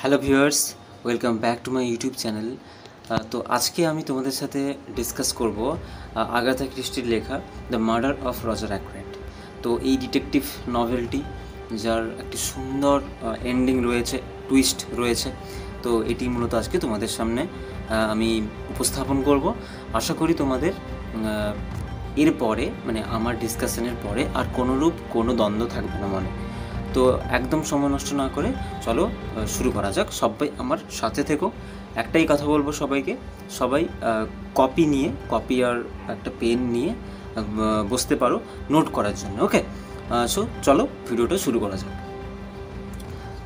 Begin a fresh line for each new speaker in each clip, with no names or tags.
Hello viewers, welcome back to my YouTube channel. তো আজকে আমি তোমাদের সাথে ডিসকাস করব আগাথা ক্রিস্টির লেখা দ্য মার্ডার অফ রজার অ্যাক্রেট। তো এই ডিটেকটিভ নভেলটি, যার একটি সুন্দর এন্ডিং রয়েছে, টুইস্ট রয়েছে, তো এটি মূলত আজকে তোমাদের সামনে আমি উপস্থাপন করব। আশা করি তোমাদের এরপরে মানে আমার ডিসকাশনের পরে আর কোনো দ্বন্দ্ব থাকবে না মনে। তো একদম সময় নষ্ট না করে চলো শুরু করা যাক। সবাই আমার সাথে থেকো। একটাই কথা বলবো সবাইকে, সবাই কপি আর একটা পেন নিয়ে বসতে পারো নোট করার জন্য। ওকে, সো চলো ভিডিওটা শুরু করা যাক।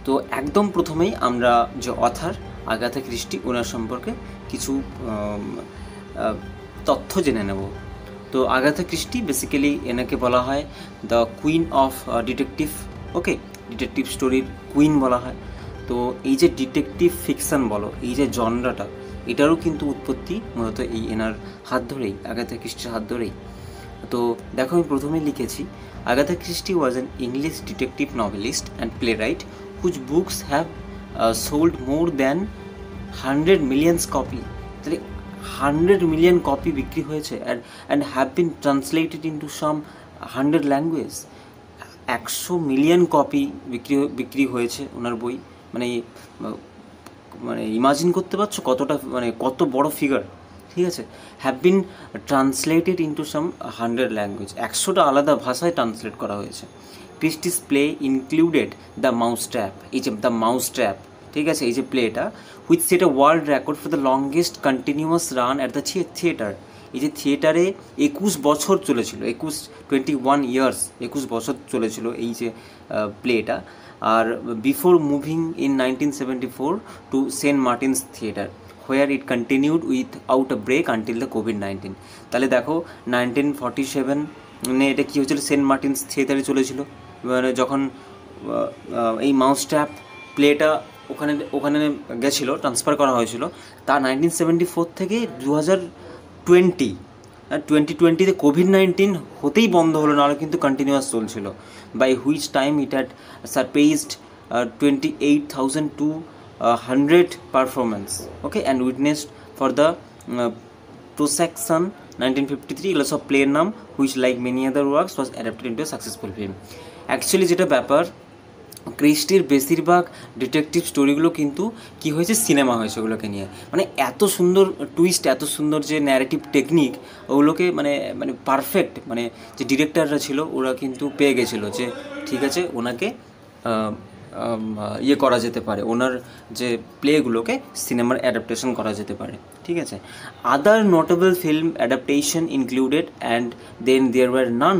তো একদম প্রথমেই আমরা যে অথার আগাথা ক্রিস্টি, ওনার সম্পর্কে কিছু তথ্য জেনে নেব। তো আগাথা ক্রিস্টি বেসিক্যালি এনাকে বলা হয় the queen of detective. Okay, detective স্টোরির কুইন বলা হয়। তো এই যে ডিটেকটিভ ফিকশন বলো, এই যে জনরাটা, এটারও কিন্তু উৎপত্তি মূলত এই এনার হাত ধরেই, আগাথা ক্রিস্টির হাত ধরেই। তো দেখো, আমি প্রথমে লিখেছি Agatha Christie was an English detective novelist and playwright whose books have sold more than 100 millions copy. তাহলে 100 মিলিয়ন কপি বিক্রি হয়েছে, and have been translated into some 100 language. 100 million copy বিক্রি হয়েছে ওনার বই। মানে মানে ইমাজিন করতে পারছো কতটা, মানে কত বড় ফিগার, ঠিক আছে। Have been translated into some 100 language, 100টা আলাদা ভাষায় ট্রান্সলেট করা হয়েছে। Christie's play included the mousetrap. এই যে দ্য মাউস ট্র্যাপ, ঠিক আছে, এই যে প্লেটা which set a world record for the longest continuous run at the theatre. এই যে থিয়েটারে 21 বছর চলেছিল, 21 ইয়ার্স, 21 বছর চলেছিল এই যে প্লেটা। আর before moving in 1974 to Saint Martin's theatre, where it continued without a break until the কোভিড-19। তাহলে দেখো 1947 এটা কী হয়েছিল, সেন্ট মার্টিনস থিয়েটারে চলেছিল। মানে যখন এই মাউস ট্র্যাপ প্লেটা ওখানে গেছিলো, ট্রান্সফার করা হয়েছিল, তা 1974 থেকে 2020-তে কোভিড-19 হতেই বন্ধ হলো, নাহলে কিন্তু কন্টিনিউয়াস চলছিল। By which time it had surpassed 28,200 performance. Okay, and witnessed for the prosecution 1953 ইলস অফ প্লের নাম which like many other works was adapted into a successful film. Actually যেটা ব্যাপার, ক্রিস্টির বেশিরভাগ ডিটেকটিভ স্টোরিগুলো কিন্তু কী হয়েছে, সিনেমা হয়েছে ওগুলোকে নিয়ে। মানে এত সুন্দর টুইস্ট, এত সুন্দর যে ন্যারেটিভ টেকনিক, ওগুলোকে মানে মানে পারফেক্ট, মানে যে ডিরেক্টররা ছিল ওরা কিন্তু পেয়ে গেছিলো যে ঠিক আছে, ওনাকে ইয়ে করা যেতে পারে, ওনার যে প্লেগুলোকে সিনেমার অ্যাডাপ্টেশন করা যেতে পারে, ঠিক আছে। Other notable film adaptation included and then there were none.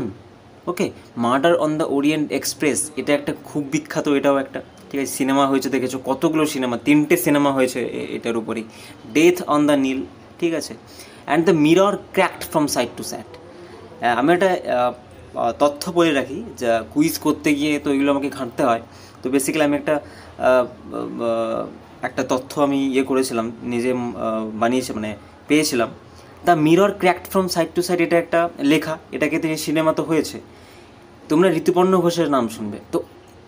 Okay, murder on the Orient Express, এটা একটা খুব বিখ্যাত, এটাও একটা, ঠিক আছে, সিনেমা হয়েছে, দেখেছো কতগুলো সিনেমা, 3টে সিনেমা হয়েছে এটার উপরেই। ডেথ অন দ্য নীল, ঠিক আছে, and the mirror cracked from side to side. আমি একটা তথ্য বলে রাখি, যা কুইজ করতে গিয়ে তো এগুলো আমাকে ঘাঁটতে হয়। তো বেসিক্যালি আমি একটা তথ্য আমি ইয়ে করেছিলাম, নিজে বানিয়েছি, মানে পেয়েছিলাম। The mirror cracked from side to side, এটা একটা লেখা, এটাকে তিনি সিনেমা তো হয়েছে। তোমরা ঋতুপর্ণ ঘোষের নাম শুনবে, তো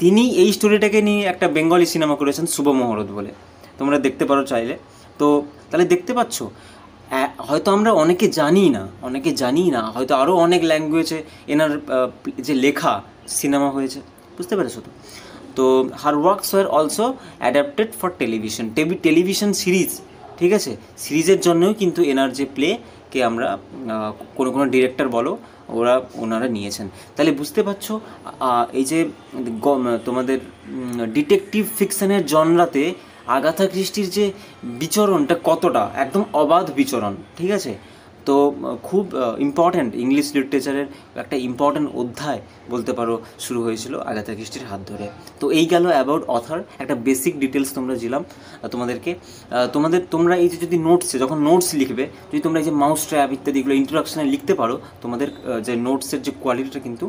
তিনি এই স্টোরিটাকে নিয়ে একটা বেঙ্গলি সিনেমা করেছেন শুভ মহরত বলে, তোমরা দেখতে পারো চাইলে। তো তাহলে দেখতে পাচ্ছ, হয়তো আমরা অনেকে জানি না, হয়তো আরও অনেক ল্যাঙ্গুয়েজে এনার যে লেখা সিনেমা হয়েছে, বুঝতে পেরেছো তো। তো her works were also adapted for television series, ঠিক আছে, সিরিজের জন্যও কিন্তু এনার যে প্লেকে আমরা কোনো ডিরেক্টর বলো, ওনারা নিয়েছেন। তাহলে বুঝতে পারছো এই যে তোমাদের ডিটেকটিভ ফিকশনের জনরাতে আগাথা ক্রিস্টির যে বিচরণটা কতটা একদম অবাধ বিচরণ, ঠিক আছে। তো খুব ইম্পর্ট্যান্ট, ইংলিশ লিটারেচারের একটা ইম্পর্ট্যান্ট অধ্যায় বলতে পারো শুরু হয়েছিল আগাথা ক্রিস্টির হাত ধরে। তো এই গেল অ্যাবাউট অথার, একটা বেসিক ডিটেলস তোমরা দিলাম তোমাদেরকে। তোমরা এই যে যদি যখন নোটস লিখবে, যদি তোমরা এই যে মাউস ট্র্যাপ ইত্যাদিগুলো ইন্ট্রোডাকশনে লিখতে পারো, তোমাদের যে নোটসের যে কোয়ালিটিটা কিন্তু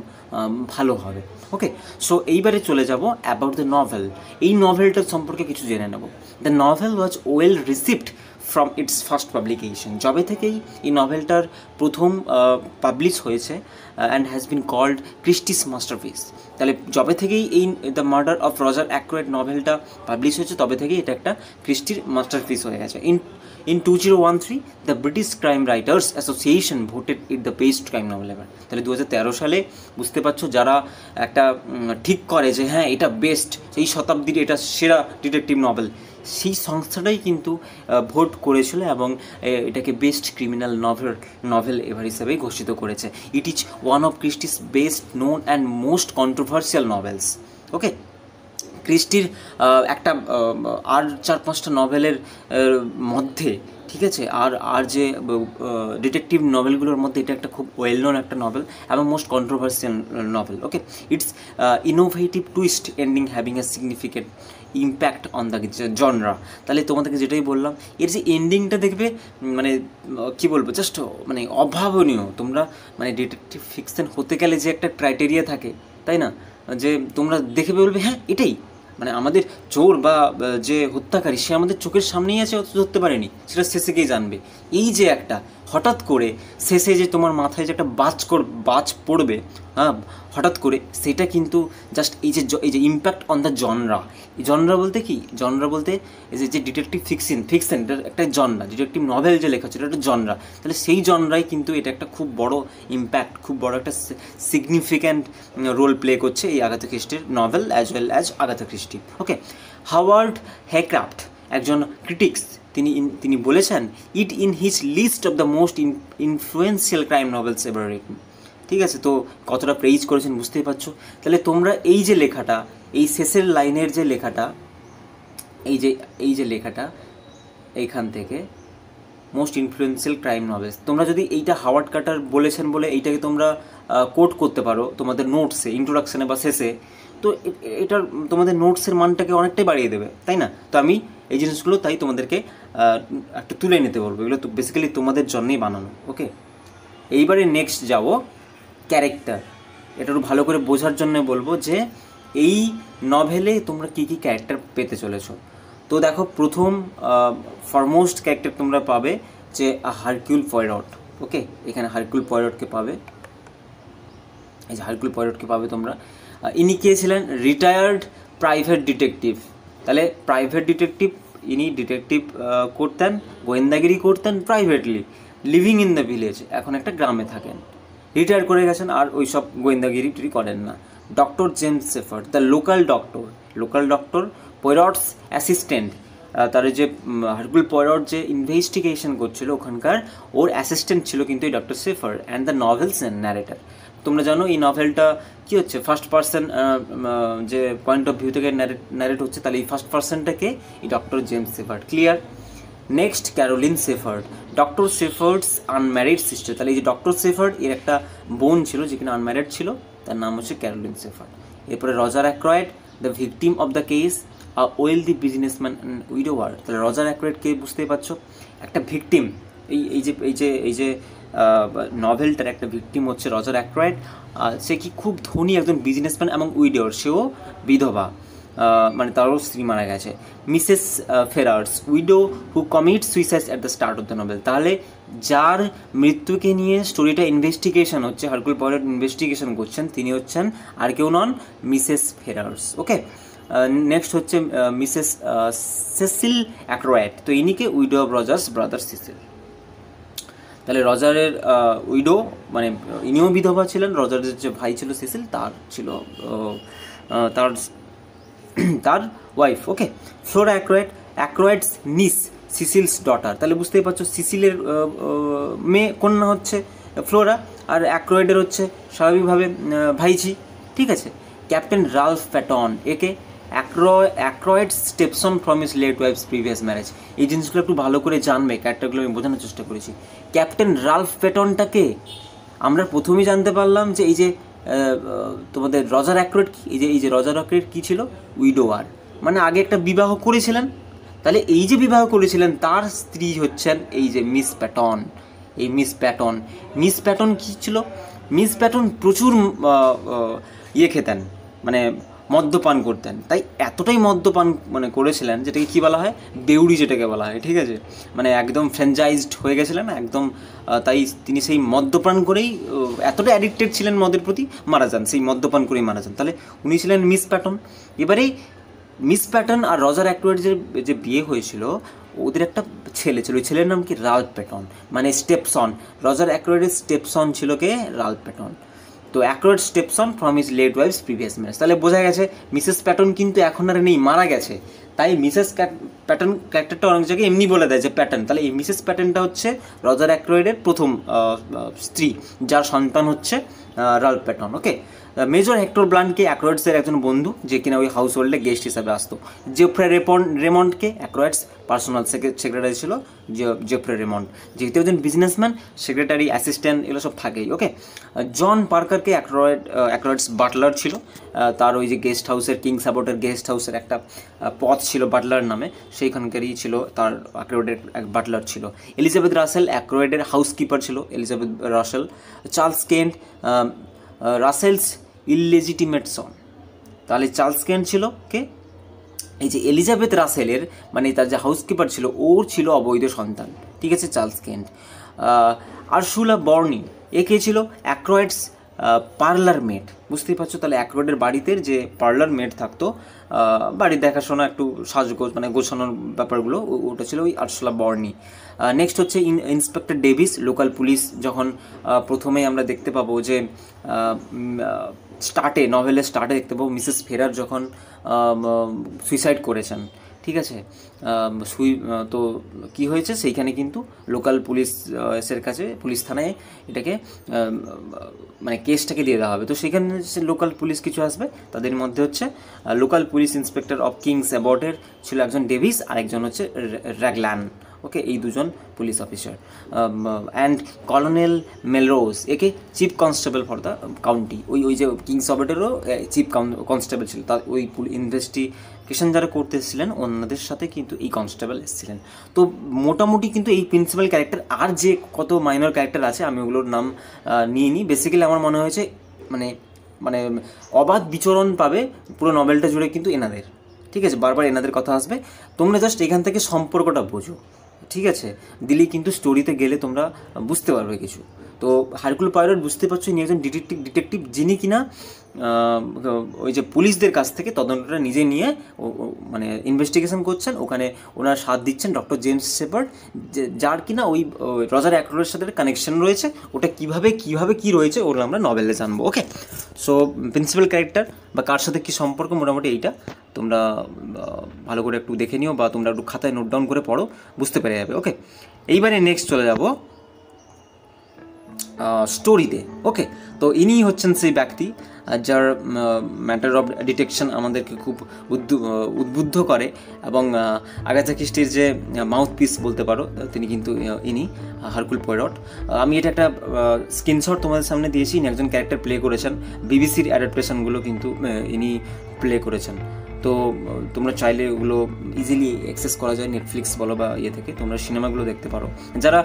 ভালো হবে। ওকে, সো এইবারে চলে যাব অ্যাবাউট দ্য নভেল। এই নভেলটার সম্পর্কে কিছু জেনে নেব। The novel was well received from its first publication, যবে থেকেই এই নভেলটার প্রথম পাবলিশ হয়েছে and has been called Christie's masterpiece. তাহলে যবে থেকেই এই the murder of Roger Ackroyd নভেলটা পাবলিশ হয়েছে তবে থেকেই এটা একটা ক্রিস্টির মাস্টারপিস হয়ে গেছে। In 2013, the British Crime Writers Association voted it the best crime novel ever. তাহলে 2013 সালে বুঝতে পারছো যারা একটা ঠিক করে যে হ্যাঁ এটা বেস্ট, এই শতাব্দীর এটা সেরা ডিটেকটিভ নভেল, সেই সংস্থাটাই কিন্তু ভোট করেছিল এবং এটাকে বেস্ট ক্রিমিনাল নভেল এভার হিসাবেই ঘোষিত করেছে। It is one of Christie's best known and most controversial novels. Okay, ক্রিস্টির একটা আর 4-5টা নভেলের মধ্যে, ঠিক আছে, আর যে ডিটেকটিভ নভেলগুলোর মধ্যে এটা একটা খুব ওয়েল নোন একটা নভেল এবং most controversial novel. Okay, it's innovative twist ending having a significant impact on the genre. তাহলে তোমাদেরকে যেটাই বললাম, এর যে এন্ডিংটা দেখবে মানে কী বলবো, জাস্ট মানে অভাবনীয়। তোমরা মানে ডিটেকটিভ ফিকশন হতে গেলে যে একটা ক্রাইটেরিয়া থাকে, তাই না, যে তোমরা দেখে বলবে হ্যাঁ এটাই, মানে আমাদের চোর বা যে হত্যাকারী সে আমাদের চোখের সামনেই আছে, অত ধরতে পারেনি, সেটা শেষে গিয়ে জানবে। এই যে একটা হঠাৎ করে শেষে যে তোমার মাথায় যে একটা বাজ পড়বে, হ্যাঁ হঠাৎ করে, সেটা কিন্তু জাস্ট এই যে impact on the genre. Genre বলতে কি, জনরা বলতে এই যে ডিটেকটিভ ফিকশন এটা একটা জনরা, ডিটেকটিভ নভেল যে লেখা হচ্ছে এটা একটা জনরা। তাহলে সেই জনরাই কিন্তু এটা একটা খুব বড় ইম্প্যাক্ট, খুব বড় একটা সিগনিফিক্যান্ট রোল প্লে করছে এই আগাথা ক্রিস্টির novel as well as Agatha Christie. Okay, Howard Haycraft একজন ক্রিটিক্স, তিনি বলেছেন it in his list of the most influential crime novels ever written. ঠিক আছে, তো কতটা প্রেইজ করেছেন বুঝতেই পারছো। তাহলে তোমরা এই যে লেখাটা, এই শেষের লাইনের যে লেখাটা, এই যে লেখাটা এইখান থেকে মোস্ট ইনফ্লুয়েন্সিয়াল ক্রাইম নভেলস, তোমরা যদি এইটা হাওয়ার্ড কার্টার বলেছেন বলে এইটাকে তোমরা কোট করতে পারো তোমাদের নোটসে, ইন্ট্রোডাকশানে বা শেষে, তো এটার তোমাদের নোটসের মানটাকে অনেকটাই বাড়িয়ে দেবে, তাই না? তো আমি এই জিনিসগুলো তাই তোমাদেরকে একটা তুলে নিতে বলবো, এগুলো তো বেসিক্যালি তোমাদের জন্যই বানানো। ওকে, এইবারে নেক্সট যাব ক্যারেক্টার। এটা একটু ভালো করে বোঝার জন্য বলবো যে এই নভেলে তোমরা কী কী ক্যারেক্টার পেতে চলেছো। তো দেখো, প্রথম ফরমোস্ট ক্যারেক্টার তোমরা পাবে যে হারকিউল পয়েরট। ওকে, এখানে হারকিউল পয়েরটকে পাবে, এই যে হারকিউল পয়েরটকে পাবে তোমরা। ইনি কে ছিলেন? Retired private detective. তাহলে প্রাইভেট ডিটেকটিভ, ইনি ডিটেকটিভ করতেন, গোয়েন্দাগিরি করতেন privately, living in the village, এখন একটা গ্রামে থাকেন, রিটায়ার করে গেছেন, আর ওই সব গোয়েন্দাগিরি করেন না। Doctor James Sheppard, the local doctor, Poirot's assistant. তার যে হারকিউল পয়েরট যে ইনভেস্টিগেশন করছিল ওখানকার, ওর অ্যাসিস্ট্যান্ট ছিল কিন্তু এই doctor Sheppard, and the novel's narrator. তোমরা জানো এই নভেলটা কী হচ্ছে, ফার্স্ট পার্সন যে পয়েন্ট অফ ভিউ থেকে ন্যারেট হচ্ছে, তাহলে এই ফার্স্ট পার্সনটাকে এই doctor James Sheppard. Clear? Next Caroline Sheppard, doctor Sheppard's unmarried sister. তাহলে এই যে ডক্টর শেফার্ড এর একটা বোন ছিল যে কিনা আনম্যারিড ছিল, তার নাম হচ্ছে ক্যারোলিন শেফার্ড। এরপরে Roger Ackroyd, the victim of the case, a wealthy businessman and widower. তাহলে রজার অ্যাক্রয়েডকে বুঝতেই পারছো, একটা ভিকটিম, এই যে নভেলটার একটা ভিকটিম হচ্ছে রজার অ্যাক্রয়েড। সে কি খুব ধনী একজন বিজনেসম্যান এবং উইডোয়ার, সেও বিধবা, মানে তারও স্ত্রী মারা গেছে। Mrs Ferrars, widow who commit suicide at the start of the novel. তাহলে যার মৃত্যুকে নিয়ে স্টোরিটা ইনভেস্টিগেশন হচ্ছে, হারকিউল পয়েরট ইনভেস্টিগেশন করছেন, তিনি হচ্ছেন আর কেউ নন, মিসেস ফেরার্স। ওকে, নেক্সট হচ্ছে মিসেস সেসিল অ্যাক্রয়েড। তো ইনিকে widow of Roger's brother Cecil. তাহলে রজারের উইডো মানে ইনিও বিধবা ছিলেন, রজারের যে ভাই ছিল সিসিল, তার ছিল তার ওয়াইফ। ওকে, ফ্লোরা অ্যাক্রয়েডস নিস, সিসিলস ডটার। তাহলে বুঝতেই পারছো সিসিলের মেয়ে কন্যা হচ্ছে ফ্লোরা, আর অ্যাক্রয়েডের হচ্ছে স্বাভাবিকভাবে ভাইঝি। ঠিক আছে। ক্যাপ্টেন রালফ প্যাটন, একে Ackroyd stepson from his late wife's previous marriage. এই জিনিসগুলো একটু ভালো করে জানবে, ক্যারেক্টারগুলো আমি বোঝানোর চেষ্টা করেছি। ক্যাপ্টেন রালফ প্যাটনটাকে আমরা প্রথমেই জানতে পারলাম যে এই যে তোমাদের রজার অ্যাক্রয়েড, এই যে রজার অ্যাক্রয়েড কী ছিল? উইডোয়ার, মানে আগে একটা বিবাহ করেছিলেন। তাহলে এই যে বিবাহ করেছিলেন তার স্ত্রী হচ্ছেন এই যে মিস প্যাটন। এই মিস প্যাটন কী ছিল? মিস প্যাটন প্রচুর খেতেন, মানে মদ্যপান করতেন, তাই এতটাই মদ্যপান মানে করেছিলেন যেটাকে কী বলা হয়, বেউড়ি যেটাকে বলা হয়, ঠিক আছে, মানে একদম ফ্র্যাঞ্চাইজড হয়ে গেছিলেন একদম। তাই তিনি সেই মদ্যপান করেই এতটা অ্যাডিক্টেড ছিলেন মদের প্রতি, মারা যান, সেই মদ্যপান করেই মারা যান। তাহলে উনি ছিলেন মিস প্যাটন। এবারেই মিস প্যাটন আর রজার অ্যাক্রয়েডের যে বিয়ে হয়েছিল, ওদের একটা ছেলে ছিল, ওই ছেলের নাম কি, রাল্ফ প্যাটন, মানে স্টেপসন। রজার অ্যাক্রয়েডের স্টেপসন ছিল কে, রাল্ফ প্যাটন। তো Ackroyd stepson from his late wife's previous marriage. তাহলে বোঝা গেছে মিসেস প্যাটন কিন্তু এখন আর নেই, মারা গেছে। তাই মিসেস প্যাটন ক্যারেক্টারটা অনেক জায়গায় এমনি বলে দেয় যে প্যাটন। তাহলে এই মিসেস প্যাটনটা হচ্ছে রজার অ্যাক্রয়েডের প্রথম স্ত্রী, যার সন্তান হচ্ছে রাল্ফ প্যাটন। ওকে, মেজর হেক্টর ব্লান্টকে অ্যাক্রয়েডসের একজন বন্ধু, যে কিনা ওই হাউস হোল্ডে গেস্ট হিসাবে আসতো। জেফ্রে রেমন্ডকে অ্যাক্রয়েডস পার্সোনাল সেক্রেটারি ছিল, জেফ্রে রেমন্ড, যেহেতু একজন বিজনেসম্যান, সেক্রেটারি, অ্যাসিস্ট্যান্ট এগুলো সব থাকেই। ওকে, জন পার্কারকে অ্যাক্রয়েডস বাটলার ছিল, তার ওই যে গেস্ট হাউসের, কিংস অ্যাবটের গেস্ট হাউসের একটা পদ ছিল বাটলার নামে, সেইখানকারই ছিল, তার অ্যাক্রয়েডের এক বাটলার ছিল। এলিজাবেথ রাসেল অ্যাক্রয়েডের হাউসকিপার ছিল, Elizabeth Russell. Charles Kent Russell's illegitimate son. তাহলে চার্লস কেন্ট ছিল কে, এই যে এলিজাবেথ রাসেলের, মানে তার যে হাউসকিপার ছিল, ওর ছিল অবৈধ সন্তান, ঠিক আছে, চার্লস কেন্ট। আরশুলা বর্নি, এ কে ছিল, অ্যাক্রয়েডস পার্লার মেড। বুঝতেই পারছো, তাহলে অ্যাক্রয়েডের বাড়িতে যে পার্লার মেড থাকতো, বাড়ির দেখাশোনা, একটু সাজগোজ মানে গোছানোর ব্যাপারগুলো, ওটা ছিল ওই আরশুলা বর্নি। নেক্সট হচ্ছে ইন্সপেক্টর ডেভিস, লোকাল পুলিশ। যখন প্রথমেই আমরা দেখতে পাবো যে নভেলের স্টার্টে দেখতে পাবো মিসেস ফেরার যখন সুইসাইড করেছেন, ঠিক আছে, তো কি হয়েছে সেইখানে কিন্তু লোকাল পুলিশের কাছে, পুলিশ থানায় এটাকে মানে কেসটাকে দিয়ে দেওয়া হবে। তো সেখানে লোকাল পুলিশ কিছু আসবে, তাদের মধ্যে হচ্ছে local police inspector of King's অ্যাবটের ছিল একজন ডেভিস, আর একজন হচ্ছে র্যাগল্যান। ওকে, এই দুজন police officer. And colonel Melrose, একে chief constable for the county, ওই যে কিংস অ্যাবটেরও চিফ কনস্টেবল ছিল, তার ওই ইনভেস্টিগেশন যারা করতে এসেছিলেন ওনাদের সাথে কিন্তু এই কনস্টেবল এসেছিলেন। তো মোটামুটি কিন্তু এই প্রিন্সিপাল ক্যারেক্টার, আর যে কত মাইনর ক্যারেক্টার আছে আমি ওগুলোর নাম নিয়ে নিই। বেসিক্যালি আমার মনে হয়েছে মানে মানে অবাধ বিচরণ পাবে পুরো নভেলটা জুড়ে কিন্তু এনাদের, ঠিক আছে, বারবার এনাদের কথা আসবে। তোমরা জাস্ট এখান থেকে সম্পর্কটা বোঝো, ঠিক আছে, দিলেই কিন্তু স্টোরিতে গেলে তোমরা বুঝতে পারবে কিছু। তো হারকুল পয়ারট বুঝতে পারছো ইনি একজন ডিটেকটিভ যিনি কিনা ওই যে পুলিশদের কাছ থেকে তদন্তটা নিজে নিয়ে মানে ইনভেস্টিগেশন করছেন, ওখানে ওনার সাথ দিচ্ছেন ডক্টর জেমস শেপার্ড, যার কিনা ওই রজার অ্যাক্রয়েডের সাথে কানেকশন রয়েছে। ওটা কীভাবে কী রয়েছে ওগুলো আমরা নভেলে জানবো। ওকে, সো প্রিন্সিপাল ক্যারেক্টার বা কার সাথে কী সম্পর্ক, মোটামুটি এইটা তোমরা ভালো করে একটু দেখে নিও, বা তোমরা একটু খাতায় নোট ডাউন করে পড়ো, বুঝতে পেরে যাবে। ওকে, এইবারে নেক্সট চলে যাব স্টোরিতে। ওকে, তো ইনি হচ্ছেন সেই ব্যক্তি যার ম্যাটার অফ ডিটেকশন আমাদেরকে খুব উদ্বুদ্ধ করে, এবং আগাথা ক্রিস্টির যে মাউথপিস বলতে পারো, তিনি কিন্তু ইনি হারকুল পয়ারট। আমি এটা একটা স্ক্রিনশট তোমাদের সামনে দিয়েছি, ইনি একজন ক্যারেক্টার প্লে করেছেন, বিবিসির অ্যাডাপ্টেশনগুলো কিন্তু ইনি প্লে করেছেন। তো তোমরা চাইলে ওগুলো ইজিলি অ্যাক্সেস করা যায়, নেটফ্লিক্স বলো বা ইয়ে থেকে তোমরা সিনেমাগুলো দেখতে পারো। যারা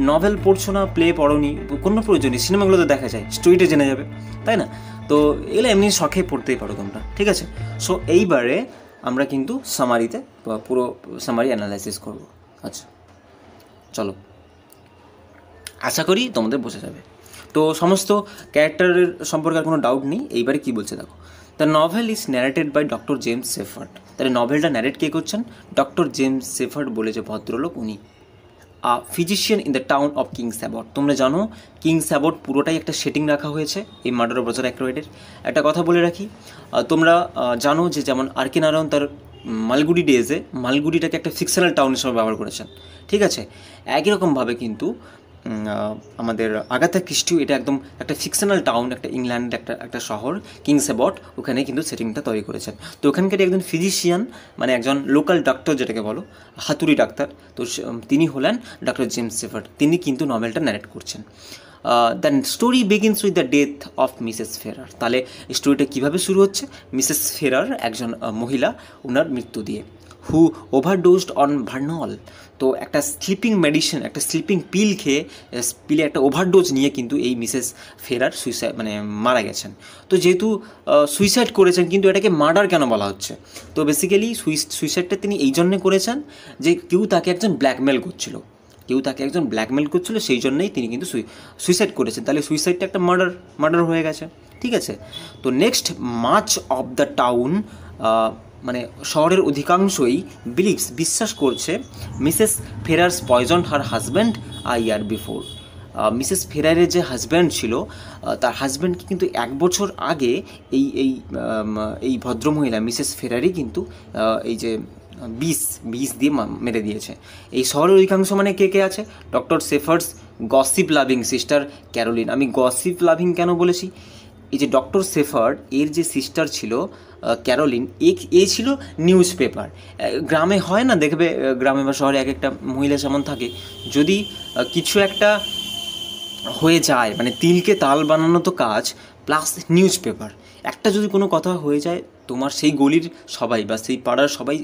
নভেল পড়ছো না, প্লে পড়োনি, কোনো প্রয়োজনই, সিনেমাগুলো তো দেখা যায়, স্টোরিটা জেনে যাবে, তাই না? তো এগুলো এমনি শখে পড়তেই পারো তোমরা, ঠিক আছে। সো এইবারে আমরা কিন্তু সামারিতে পুরো সামারি অ্যানালাইসিস করবো। আচ্ছা চলো, আশা করি তোমাদের বোঝা যাবে। তো সমস্ত ক্যারেক্টারের সম্পর্কে আর কোনো ডাউট নেই। এইবারে কী বলছে দেখো, the novel is narrated by doctor James Sheppard. তাহলে নভেলটা ন্যারেট কে করছেন, ডক্টর জেমস শেফার্ড বলে যে ভদ্রলোক, উনি physician in the town of King's Abbot. তোমরা জানো কিংস অ্যাবট পুরোটাই একটা সেটিং রাখা হয়েছে এই মার্ডার অফ রজার অ্যাক্রয়েডের। একটা কথা বলে রাখি, তোমরা জানো যে যেমন আরকিন আরন তার মালগুডি ডেজে মালগুডিটাকে একটা ফিকশনাল টাউন হিসেবে ব্যবহার করেছেন, ঠিক আছে। একই রকমভাবে কিন্তু আমাদের আগাথা ক্রিস্টিও এটা একদম একটা ফিকশনাল টাউন, একটা ইংল্যান্ডের একটা শহর কিংস অ্যাবট, ওখানে কিন্তু সেটিংটা তৈরি করেছেন। তো ওখানকার একজন ফিজিশিয়ান, মানে একজন লোকাল ডাক্তার যেটাকে বলো, হাতুড়ি ডাক্তার, তো তিনি হলেন ডক্টর জেমস শেফার্ড। তিনি কিন্তু নভেলটা ন্যারেট করছেন। The story begins with the death of Mrs ফেরার। তাহলে স্টোরিটা কীভাবে শুরু হচ্ছে, মিসেস ফেরার একজন মহিলা, ওনার মৃত্যু দিয়ে। হু ওভারডোজড অন ভার্নল। তো একটা স্লিপিং মেডিসিন, একটা স্লিপিং পিল খেয়ে, পিলে একটা ওভারডোজ নিয়ে কিন্তু এই মিসেস ফেরার সুইসাইড মানে মারা গেছেন। তো যেহেতু সুইসাইড করেছেন, কিন্তু এটাকে মার্ডার কেন বলা হচ্ছে? তো বেসিক্যালি সুইসাইডটা তিনি এই জন্যে করেছেন যে কেউ তাকে একজন ব্ল্যাকমেল করছিল, সেই জন্যই তিনি কিন্তু সুইসাইড করেছেন। তাহলে সুইসাইডটা একটা মার্ডার হয়ে গেছে, ঠিক আছে। তো next, much of the town, মানে শহরের অধিকাংশই বিশ্বাস করছে মিসেস ফেরার্স পয়জন হার হাজব্যান্ড ইয়ার বিফোর। মিসেস ফেরারের যে হাজব্যান্ড ছিল, তার হাজব্যান্ডকে কিন্তু 1 বছর আগে এই ভদ্রমহিলা মিসেস ফেরারি কিন্তু এই যে বিষ দিয়ে মেরে দিয়েছে। এই শহরের অধিকাংশ মানে কে আছে? Doctor Sheppard's gossip loving sister Caroline. আমি গসিপ লাভিং কেন বলেছি? এই যে ডক্টর শেফার্ড এর যে সিস্টার ছিল ক্যারোলিন, এ ছিল নিউজ পেপার। গ্রামে হয় না, দেখবে গ্রামে বা শহরে এক একটা মহিলা যেমন থাকে, যদি কিছু একটা হয়ে যায়, মানে তিলকে তাল বানানো তো কাজ, প্লাস নিউজ পেপার, একটা যদি কোনো কথা হয়ে যায়, তোমার সেই গলির সবাই বা সেই পাড়ার সবাই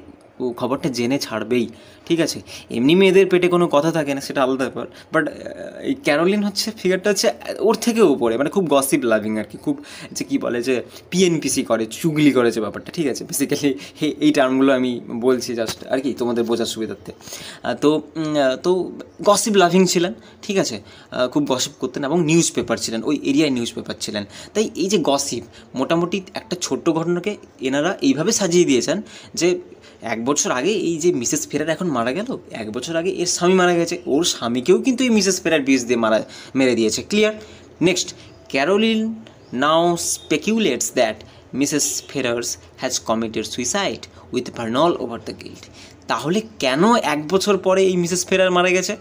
খবরটা জেনে ছাড়বেই, ঠিক আছে। এমনি মেয়েদের পেটে কোনো কথা থাকে না, সেটা আলাদা ব্যাপার, বাট এই ক্যারোলিন হচ্ছে ফিগারটা হচ্ছে ওর থেকেও উপরে, মানে খুব গসিপ লাভিং আর কি, খুব যে কী বলে যে পিএনপিসি করে, চুগলি করেছে ব্যাপারটা, ঠিক আছে। বেসিক্যালি এই টার্মগুলো আমি বলছি জাস্ট আর কি তোমাদের বোঝার সুবিধার্থে। তো গসিপ লাভিং ছিলেন, ঠিক আছে, খুব গসিপ করতেন এবং নিউজ পেপার ছিলেন, ওই এরিয়ায় নিউজ পেপার ছিলেন। তাই এই যে গসিপ, মোটামুটি একটা ছোট্ট ঘটনাকে এনারা এইভাবে সাজিয়ে দিয়েছেন যে 1 বছর আগে এই যে মিসেস ফেরার এখন মারা গেল, 1 বছর আগে এর স্বামী মারা গেছে, ওর স্বামীকেও কিন্তু এই মিসেস ফেরার বিষ দিয়ে মেরে দিয়েছে। Clear? Next, Caroline now speculates that Mrs Ferrars has committed suicide with Veronal over the guilt. তাহলে কেন 1 বছর পরে এই মিসেস ফেরার মারা গেছে?